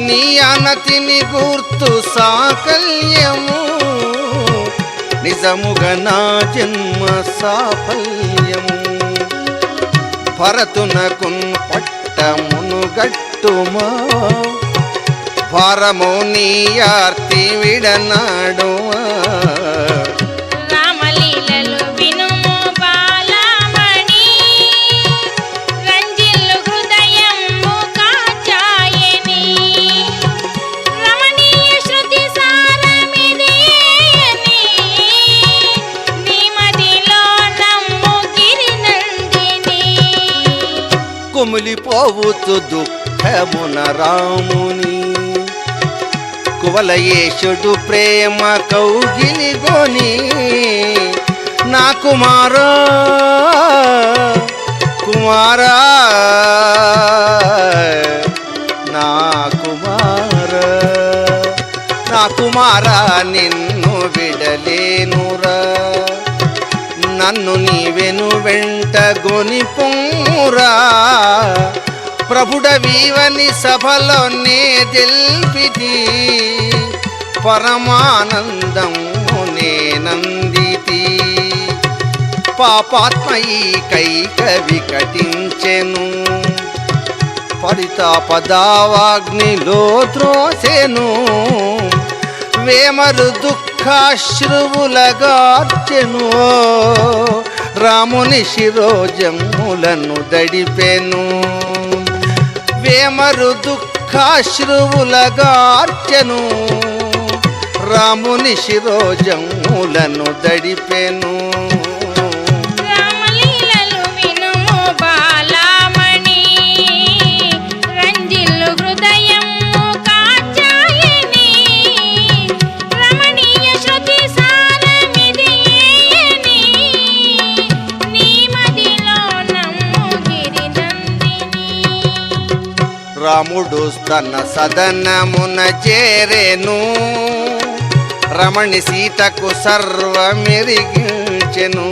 నీ అనతిని గుర్తు సాకల్యము నిజముగా నా జన్మ సాఫల్యము భరతునకున్ పట్టమును గట్టుమా భారమో నీయార్తి విడనాడుమా రామలీలలు వినుము బాలమణి పోవుతు దుఃఖమున రాముని కువలయేషుడు ప్రేమ కౌగిలిగొని నా కుమారా కుమారా నా కుమారా నా కుమారా నిన్ను విడలేనురా నన్ను నీవెను వెంట గొనిపురా ప్రభుడవీవని సభలో నే తెల్పితి పరమానందము నేనందితి పాపాత్మ ఈ కైక వికటించెను పరితాపదావాగ్నిలో త్రోసెను వేమరు దుఃఖాశ్రువులగార్చెను రాముని శిరోజములను దడిపెను వేమరు దుఃఖాశ్రువులగార్చెను రాముని శిరోజములను దడిపెను రామలీలలు వినుము బాలామణి రంజిల్లు హృదయము కాచాయని రమణీయ శృతి సారమిదియేయని నీ మదిలో నమ్ము గిరినందిని రాముడు తన సదనమున చేరెను రమణి సీతకు సర్వమెరిగించెను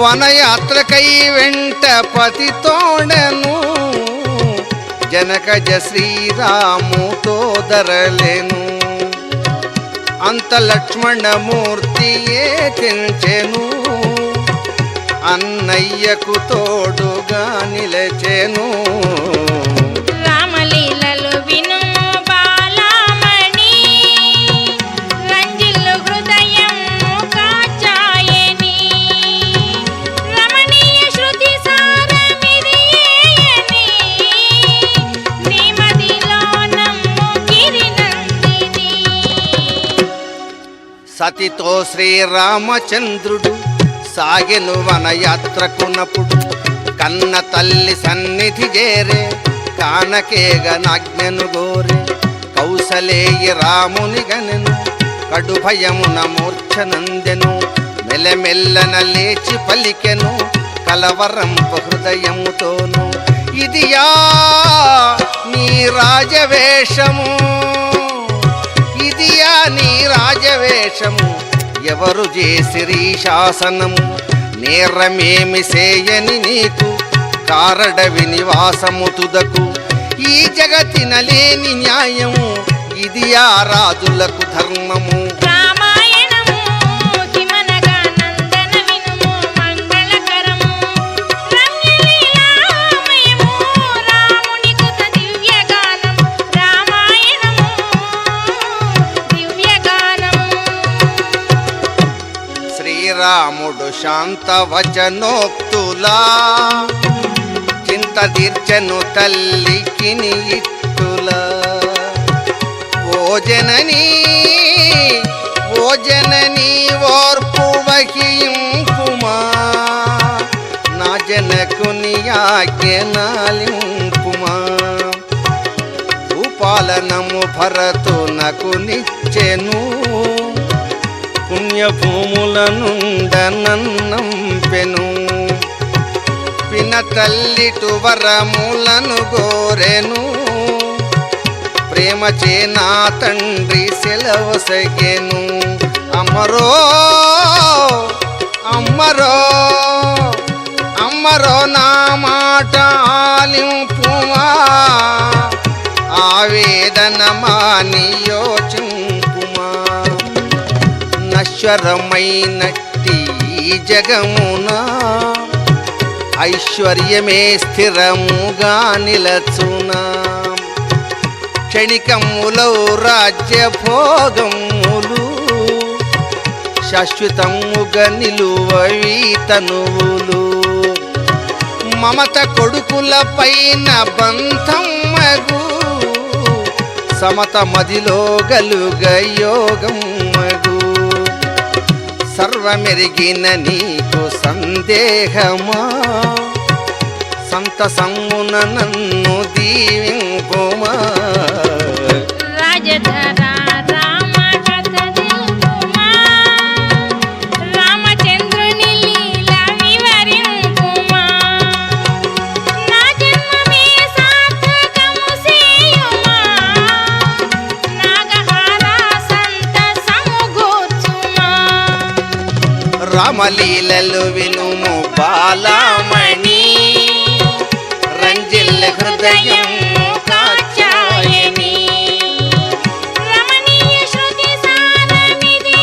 వనయాత్రకై వెంట పతితోడెను జనకజ శ్రీరాముతో దరలెను అంత లక్ష్మణమూర్తియే తెంచెను అన్నయ్యకు తోడుగా నిలచెను రామలీలలు వినుము బాలామణి రంజిల్లు హృదయము కాచాయని రమణీయ శృతి సారమిదియేయని నీ మదిలో నమ్ము గిరినందిని సతితో శ్రీరామచంద్రుడు సాగెను వనయాత్రకునప్పుడు కన్న తల్లి సన్నిధి చేరే కానకేగనాజ్ఞను గోరే కౌసలేయ రాముని గనెను కడు భయమున మూర్ఛనందెను మెల్లమెల్లన లేచి పలికెను కలవరంపు హృదయముతోను ఇదియా నీ రాజవేషము ఇదియా నీ రాజవేషము ఎవరు చేసిరీ శాసనము నేరమేమి సేయని నీకు కారడవి నివాసము తుదకు ఈ జగతిన లేని న్యాయము ఇది ఆ రాజులకు ధర్మము రామాయణము హిమనగా నందన వినుము మంగళకరము రమ్యలీలామయము రాముని కృత దివ్యగానం రామాయణము దివ్యగానము శ్రీరాముడు శాంతవచనోక్తులా చింత తీర్చెను తల్లికిని ఇట్టులా ఓ జననీ ఓర్పు వహింపుమా నా జనకుని ఆజ్ఞనాలింపుమా భూపాలనము భరతునకు నిచ్చెను పుణ్యభూములనుండనంపెను పిన తల్లిటు వరములను గోరెను ప్రేమచే నా తండ్రి సెలవసగెను అమ్మరో అమ్మరో అమ్మరో నా మాట ఆలింపుమా ఆవేదన మాని యోచింపుమా నశ్వరమైనట్టి ఈ జగమునా ఐశ్వర్యమే స్థిరముగా నిలచునా క్షణికములో రాజ్య భోగములు శాశ్వతముగా నిలువవి తనువులు మమత కొడుకుల పైన బంధమగు సమత మదిలో గలుగ యోగమగు సర్వమెరిగిన నీకు సందేహమా సంతసమ్మున నన్ను దీవింపుమా రాజధర రామ కథ తెలుపుమా రామచంద్రుని లీల వివరింపుమా నా జన్మమే సార్థకము సేయుమా నాగహార సంతసము గూర్చుమా రామలీలలు వినుము బాలమణి రంజిల్ల హృదయం కాచాయని రమణీయ శృతి సారమిదియేని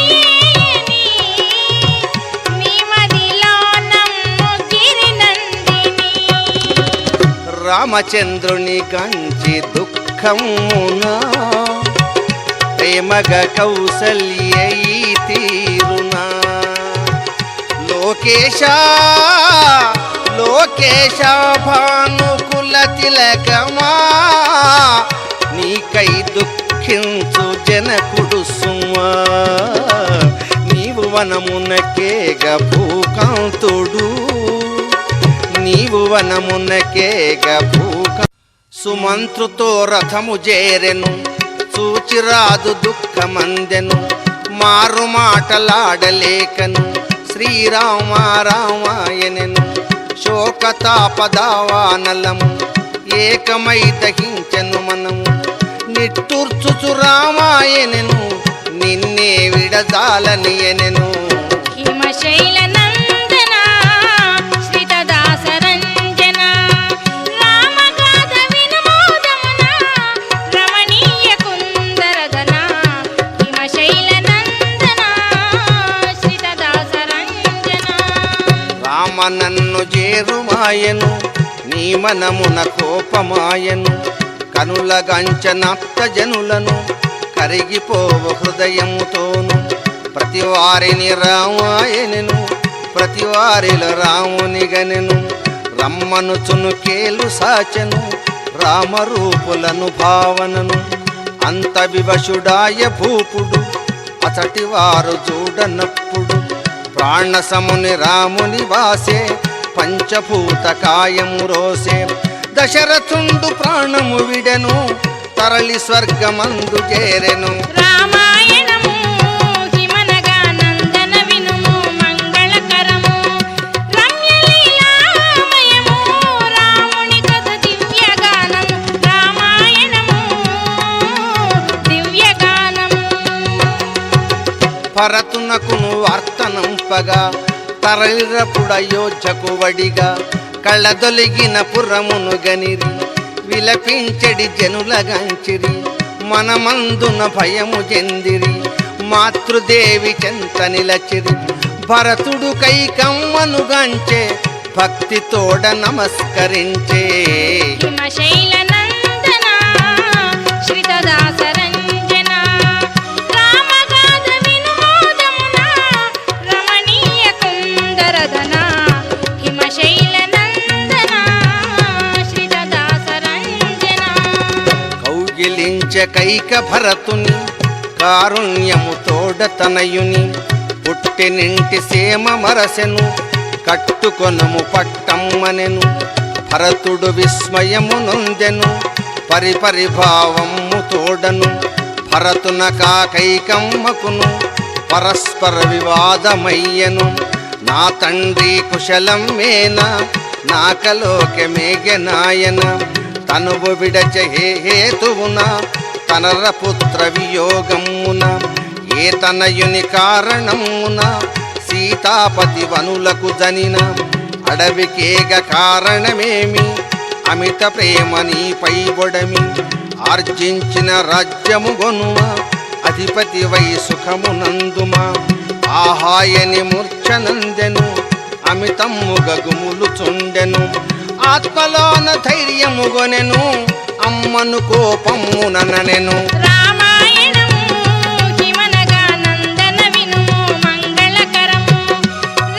నీ మదిలో నమ్ము గిరినందిని రామచంద్రుని కంచి దుఃఖమునా ప్రేమగ కౌసల్య ఈ తీరునా లోకేశ లోకేశ భానుకుల తిలకమా నీకై దుఃఖించు జనకుడు సుమా నీవు వనమునకేగ భూకాంతుడు నీవు వనమునకేగ భూకా సుమంత్రుతో రథము చేరెను చూచిరాదు దుఃఖమందెను మారు మాటలాడలేకను శ్రీరామ రామాయణను శోకతాపదావానలము ఏకమై దహించెను మనము నిట్టూర్చుచు రామాయణను నిన్నే విడదాలనియనెను హిమశైల నందన శ్రితదాస రంజన రామగాథ వినమోదమున రమణీయ కుందరదన హిమశైల నందన శ్రితదాస రంజన రామ నన్ను చేరుమాయను నీ మనమున కోపమాయను కనులగంచనప్త జనులను కరిగిపోవు హృదయముతోను ప్రతివారిని రామాయణను ప్రతివారిలో రామునిగనెను రమ్మనుచును కేలు సాచెను రామరూపులను భావనను అంత వివశుడాయ భూపుడు అతటి వారు చూడనప్పుడు ప్రాణసముని రాముని వాసే పంచభూత కాయము రోసే దశరథుండు ప్రాణము విడెను తరలి స్వర్గమందు చేరెను రామాయణము హిమనగా నందన వినుము మంగళకరము రమ్యలీలామయము రాముని కథ దివ్యగానము రామాయణము దివ్యగానము భరతునకును వార్తనంపగా తరలిరపుడయోధ్యకు వడిగా కళ్ళదొలిగిన పురమును గనిరి విలపించెడి జనులగంచిరి మనమందున భయము చెందిరి మాతృదేవి చెంత నిలచిరి భరతుడు కైకమ్మను గంచే భక్తితోడ నమస్కరించే హిమశైల నందన శ్రితదాస రంజన రామగాథ వినోదమున రమణీయ కుందరదన హిమశైల నందన శ్రితదాస రంజన కౌగిలించె కైక భరతుని కారుణ్యము తోడ తనయుని పుట్టినింటి సేమ మరసెను కట్టుకొనము పట్టమ్మనెను భరతుడు విస్మయము నొందెను పరిపరిభావము తోడను భరతున కాకైకమ్మకును పరస్పర వివాదమయ్యను నా తండ్రి కుశలం మేనా నాకలోకమేగనాయన తనువు విడచ హేతువున తనర పుత్ర వియోగమున ఏ తనయుని కారణమున సీతాపతి వనులకు జనిన అడవికేగ కారణమేమి అమిత ప్రేమ నీపై బొడమి ఆర్జించిన రాజ్యము గొనుమ అధిపతి వై సుఖమునందుమా ఆహాయని మూర్ఛనందెను అమితమ్ముగ గుములు చుండెను ఆత్మలోన ధైర్యముగొనెను అమ్మను కోపముననెను రామాయణము హిమనగా నందన వినుము మంగళకరము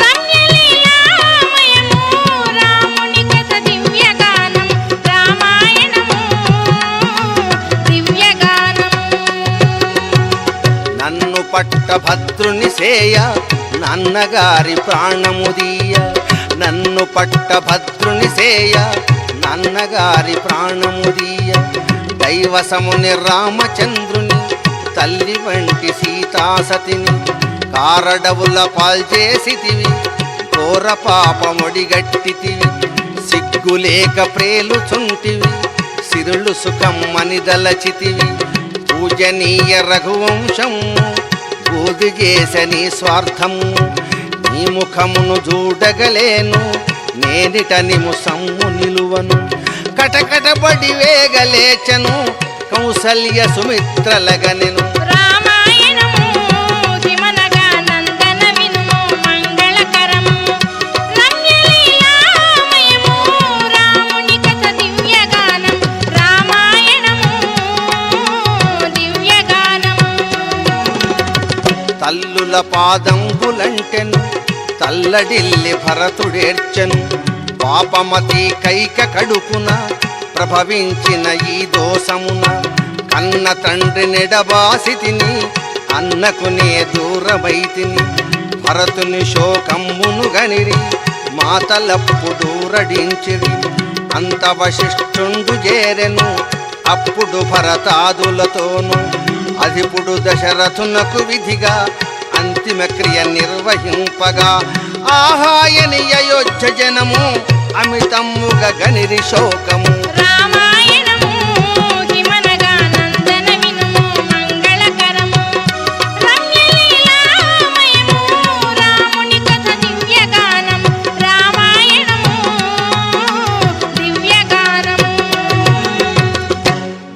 రమ్యలీలామయము రాముని కథ దివ్యగానం రామాయణము దివ్యగానము నన్ను పట్టభద్రుని సేయ నాన్నగారి ప్రాణముదీయ నన్ను పట్టభద్రుని సేయ నన్నగారి ప్రాణముదీయ దైవసముని రామచంద్రుని తల్లి వంటి సీతాసతిని కారడవుల పాల్చేసితివి ఘోర పాపముడిగట్టితివి సిగ్గులేక ప్రేలుచుంటివి సిరులు సుఖమ్మని దలచితివి పూజనీయ రఘువంశము బూదిగేసని స్వార్థము నీ ముఖమును చూడగలేను నేనిట నిముసమ్ము నిలువను కటకటబడి వేగలేచను కౌసల్య సుమిత్రలగనెను రామాయణము హిమనగా నందన వినుము మంగళకరము రమ్యలీలామయము రాముని కథ దివ్యగానం రామాయణము దివ్యగానము తల్లుల పాదంబులంటెను తల్లడిల్లి భరతుడేర్చెను పాపమతి కైక కడుపున ప్రభవించిన ఈ దోషమున కన్న తండ్రి నెడబాసితిని అన్నకునే దూరమైతిని భరతుని శోకమ్మును గనిరి మాతలప్పుడు రడించిరి అంత వశిష్ఠుండు చేరెను అప్పుడు భరతాదులతోను అధిపుడు దశరథునకు విధిగా అంతిమ క్రియ నిర్వహింపగా ఆహాయని అయోధ్య జనము అమితమ్ముగా గనిరి శోకము రామాయణము హిమనగా నందన వినుము మంగళకరము రమ్యలీలామయము రాముని కథ దివ్యగానం రామాయణము దివ్యగానము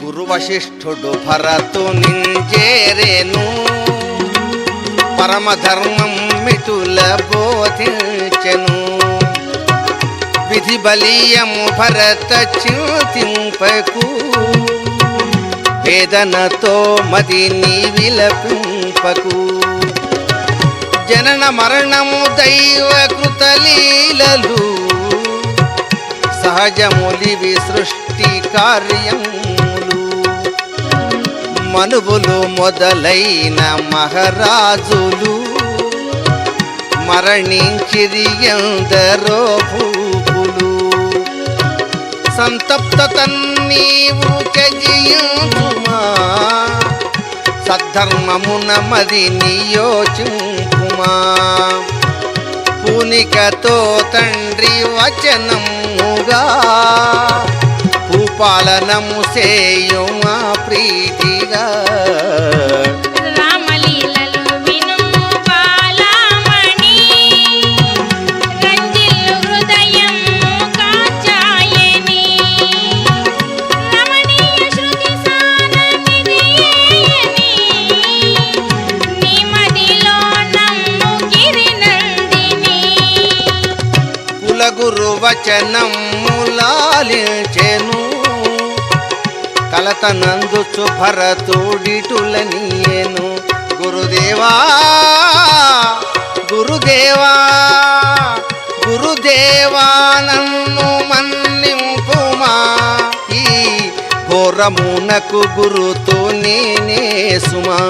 గురు వశిష్ఠుడు భరతునింజేరేను పరమధర్మం మిటుల బోధించెను విధి బలీయము భరత చింతింపకు వేదనతో మదిని విలపింపకు జనన మరణము దైవకృత లీలలు సహజములివి సృష్టి కార్యములు మనువులు మొదలైన మహారాజులు మరణించిరి ఎందరో భూపులు సంతప్త నీవు త్యజించుమా సద్ధర్మమున మది నియోచింపుమా పూనికతో తండ్రి వచనముగా భూపాలనము సేయుమా ప్రీతిగా రామలీలలు వినుము బాలామణి రంజిల్లు హృదయం కాచాయని రమణీయ శృతి సారనిధియేయని నీ మదిలో నమ్ము గిరినందిని కులగురు వచనములాలించెను కలతనందుచు భరతుడిటులనియేను గురుదేవా గురుదేవా గురుదేవా నన్ను మన్నింపుమా ఈ ఘోరమునకు గురుతో నేనే సుమా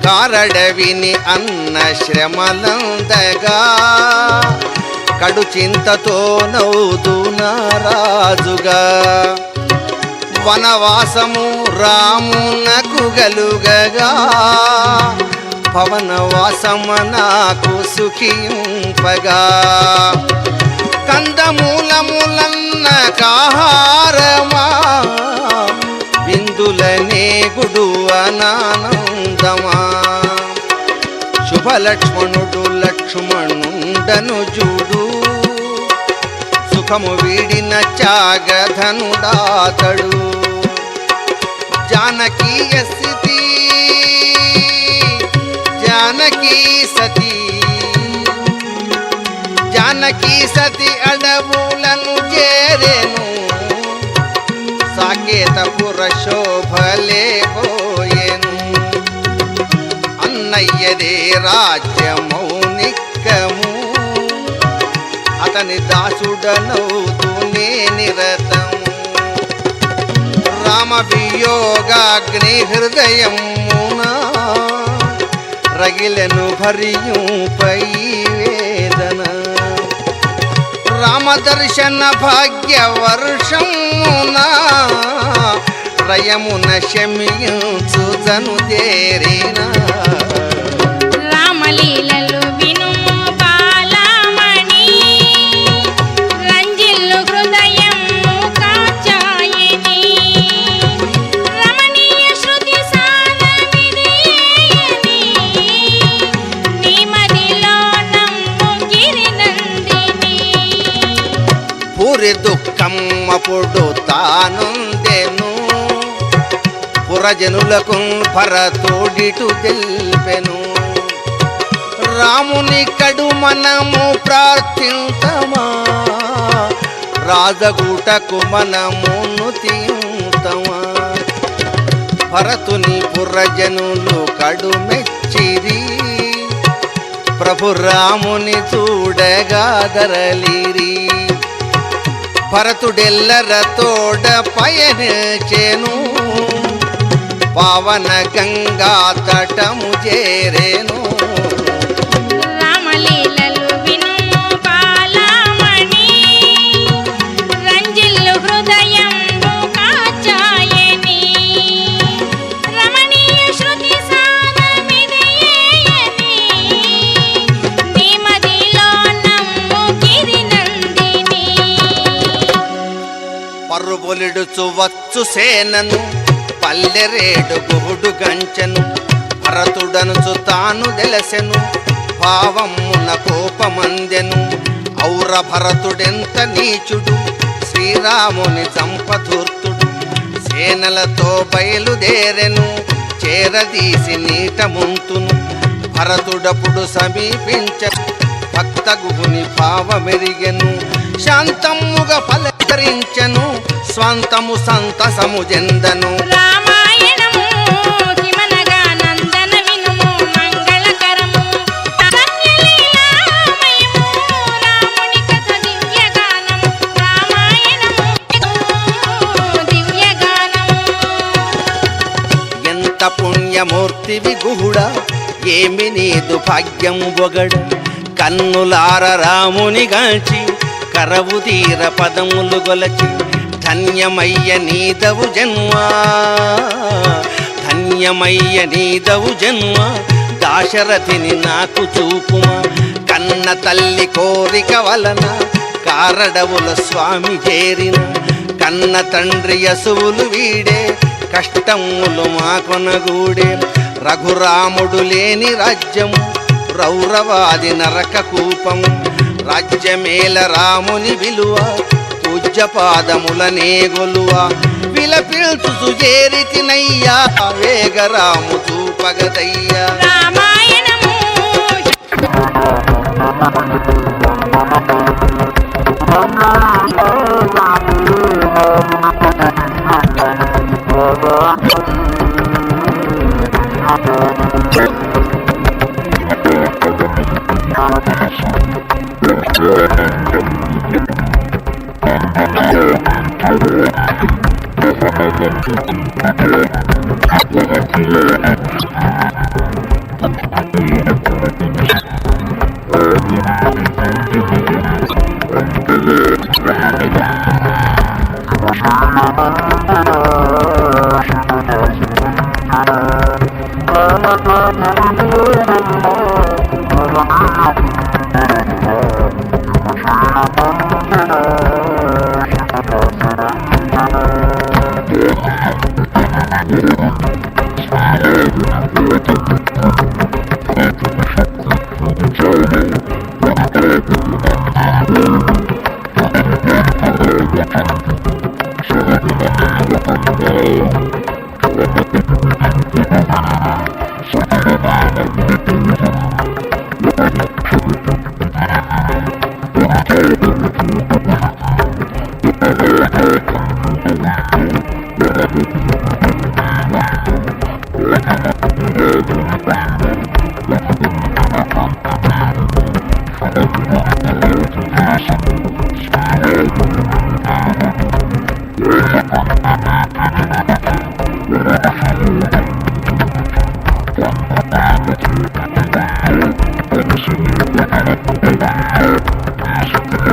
కారడవిని అన్న శ్రమలందగా కడు చింతతో నవ్వుదు నారాజుగా వనవాసము రామునకు గలుగగా పవనవాసమ నాకు సుఖింపగా కందమూలములన్న కాహారమా విందులనే గుడు అనానందమా శుభలక్ష్మణుడు లక్ష్మణుండను జూడు సుఖము వీడిన త్యాగధనుడాతడు జానకీయ స్థితి జానకీ సతి జానకీ సతి అడవులను చేరెను సాకేతపుర శోభలే పోయెను అన్నయ్యదే రాజ్యమౌనికము అతని దాసుడనవుతూనే నిరతము రామ వియోగాగ్ని హృదయమునా రగిలెను భరియుపై వేదన రామదర్శన భాగ్య వర్షమున రయమున శమించుదను దేరిన రామలీలలు వినుము బాలమణి రంజిల్లు హృదయం కాచాయని రమణీయ శృతి సారమిదేయని నీ మదిలో నమ్ము గిరినందిని పూరి దుఃఖమ్మప్పుడు తానుందెను పురజనులకు భరతుడిటు తెల్పెను రాముని కడు మనము ప్రార్థింతమా రాజగూటకు మనమును తీంతమా భరతుని పురజనులు కడు మెచ్చిరి ప్రభు రాముని చూడగా దరలిరి భరతుడెల్లర తోడ పయనించెను పావన గంగా తటము చేరేను రామలీలలు వినుము బాలమణి రంజిల్లు హృదయం కాచాయని రమణీయ శృతి సారమిదేయని నీ మదిలో నమ్ము గిరినందిని పర్రుబొలిడుచు వచ్చు సేనను పల్లెరేడు గుహుడు గంచెను భరతుడనుచు తాను దెలసెను భావమున కోపమందెను ఔర భరతుడెంత నీచుడు శ్రీరాముని సంపధూర్తుడు సేనలతో బయలుదేరెను చేరదీసి నీట ముంతును భరతుడప్పుడు సమీపించ భక్త గుహుని భావమెరిగెను శాంతముగా పలకరించెను స్వంతము సంతసము చెందను రామాయణము హిమనగా నందన వినుము మంగళకరము రమ్యలీలామయము రాముని కథ దివ్యగానము రామాయణము దివ్యగానము ఎంత పుణ్యమూర్తివి గుహుడా ఏమి నీదు భాగ్యము బొగడు కన్నులార రాముని గాల్చి కరవు తీర పదములు గొలచి ధన్యమయ్య నీదవు జన్మ ధన్యమయ్య నీదవు జన్మ దాశరథిని నాకు చూపుమా కన్న తల్లి కోరిక వలన కారడవుల స్వామి చేరిన కన్న తండ్రి యసువులు వీడే కష్టములు మా కొనగూడే రఘురాముడు లేని రాజ్యము రౌరవాది నరక కూపము రాజ్యమేల రాముని విలువ పూజ్య పాదములనే గొలువ విలపిల్చు చేరితినయ్యా వేగరాము చూపగదయ్యా రామాయణము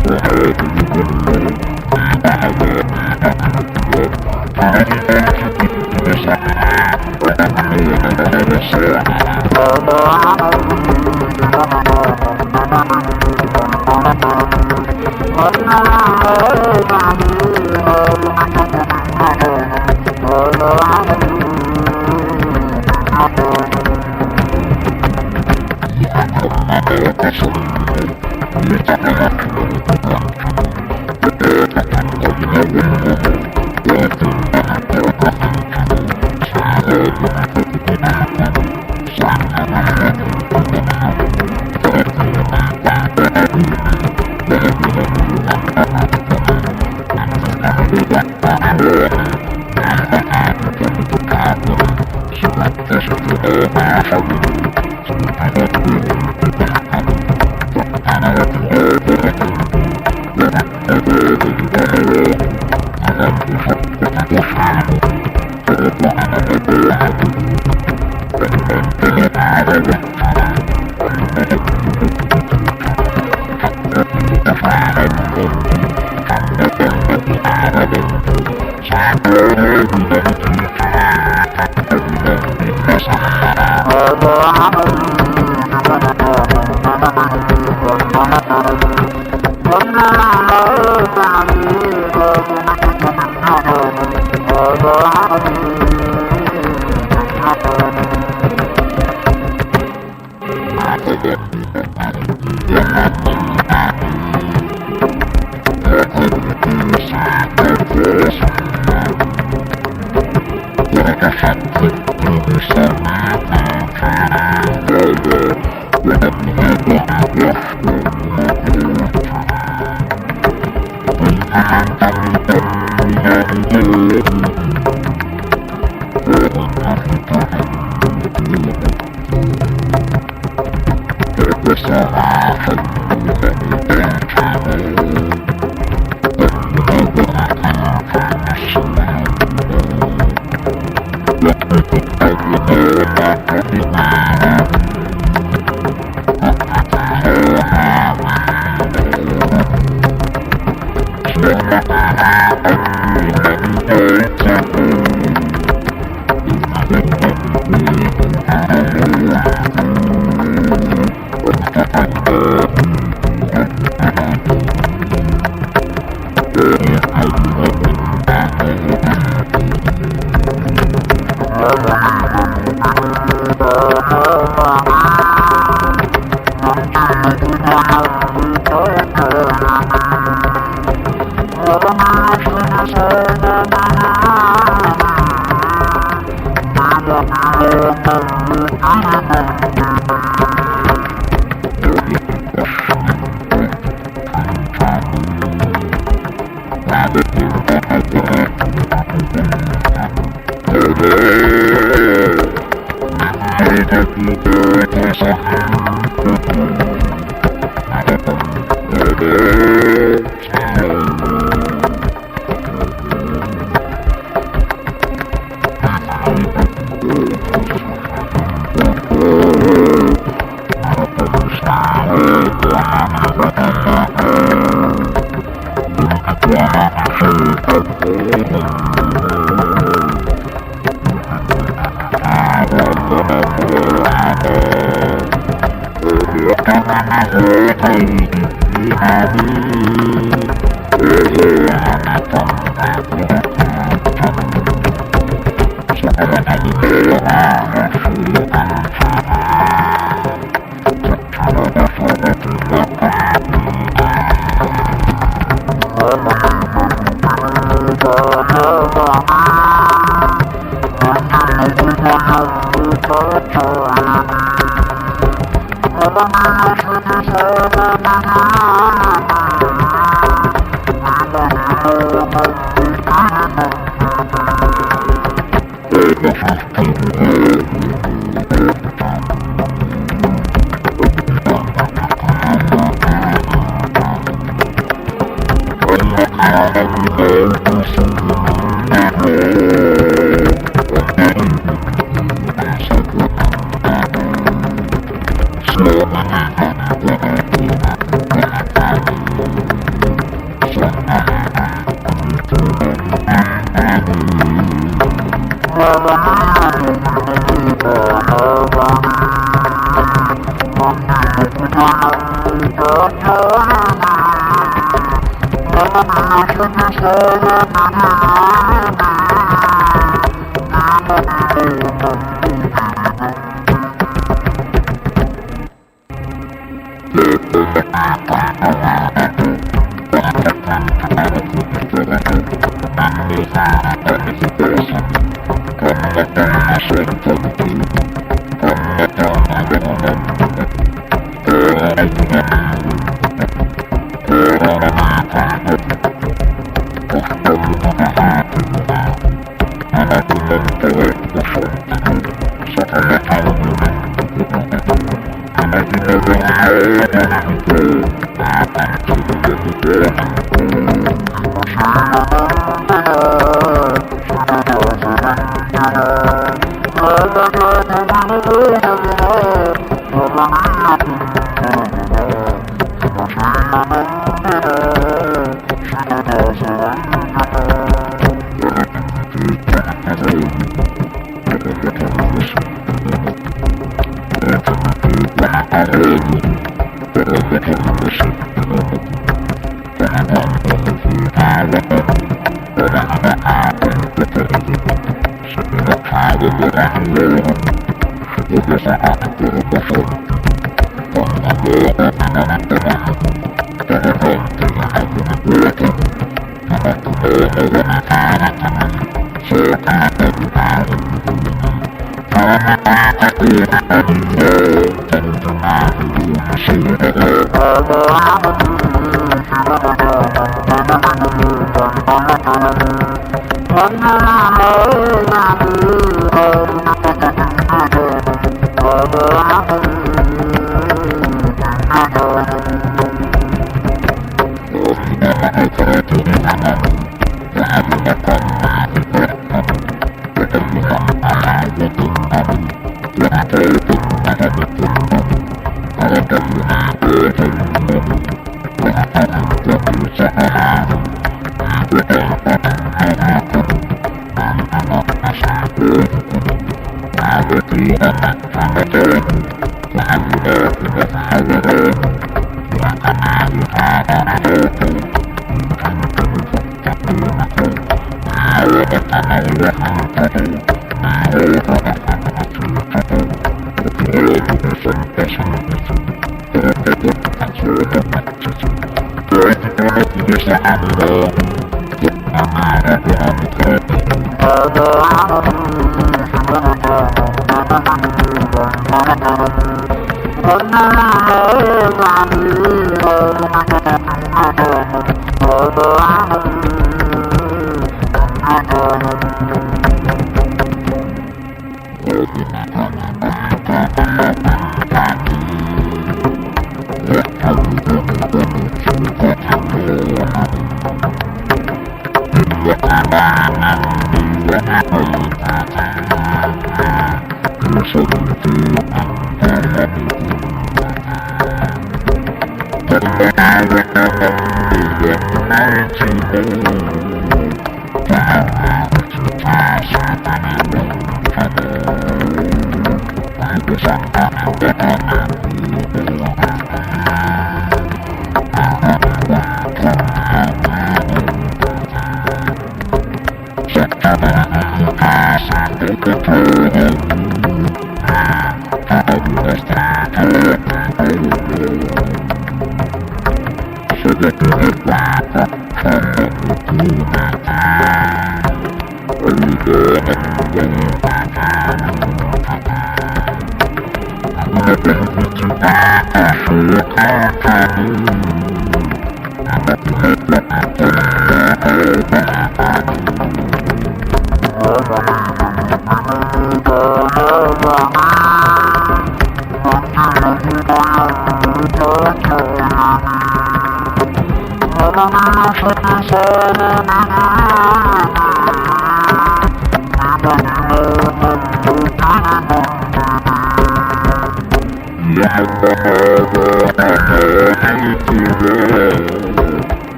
Thank you.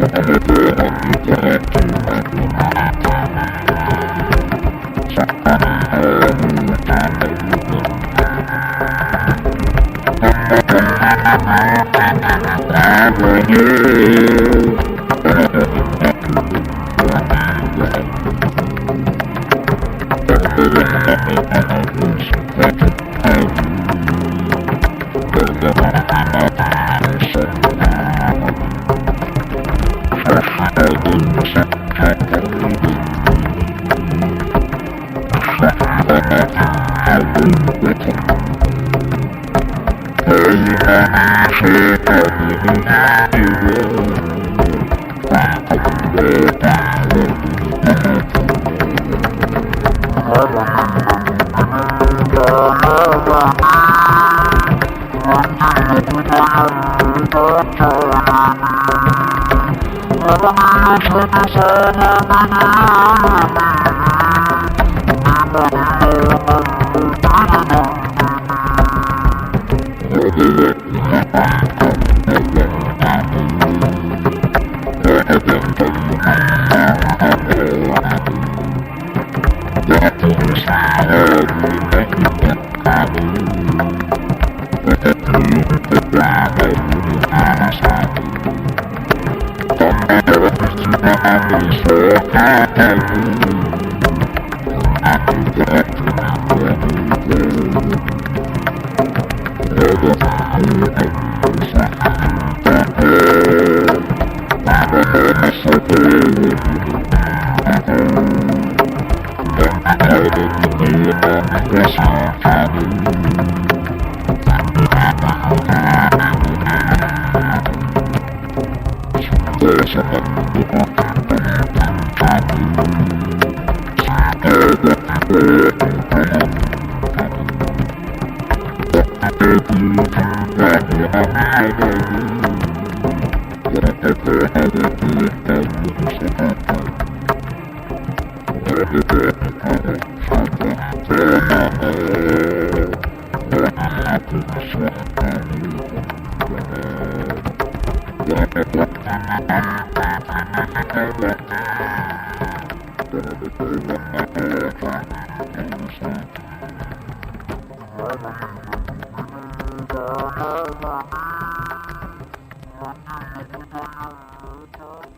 Thank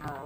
you.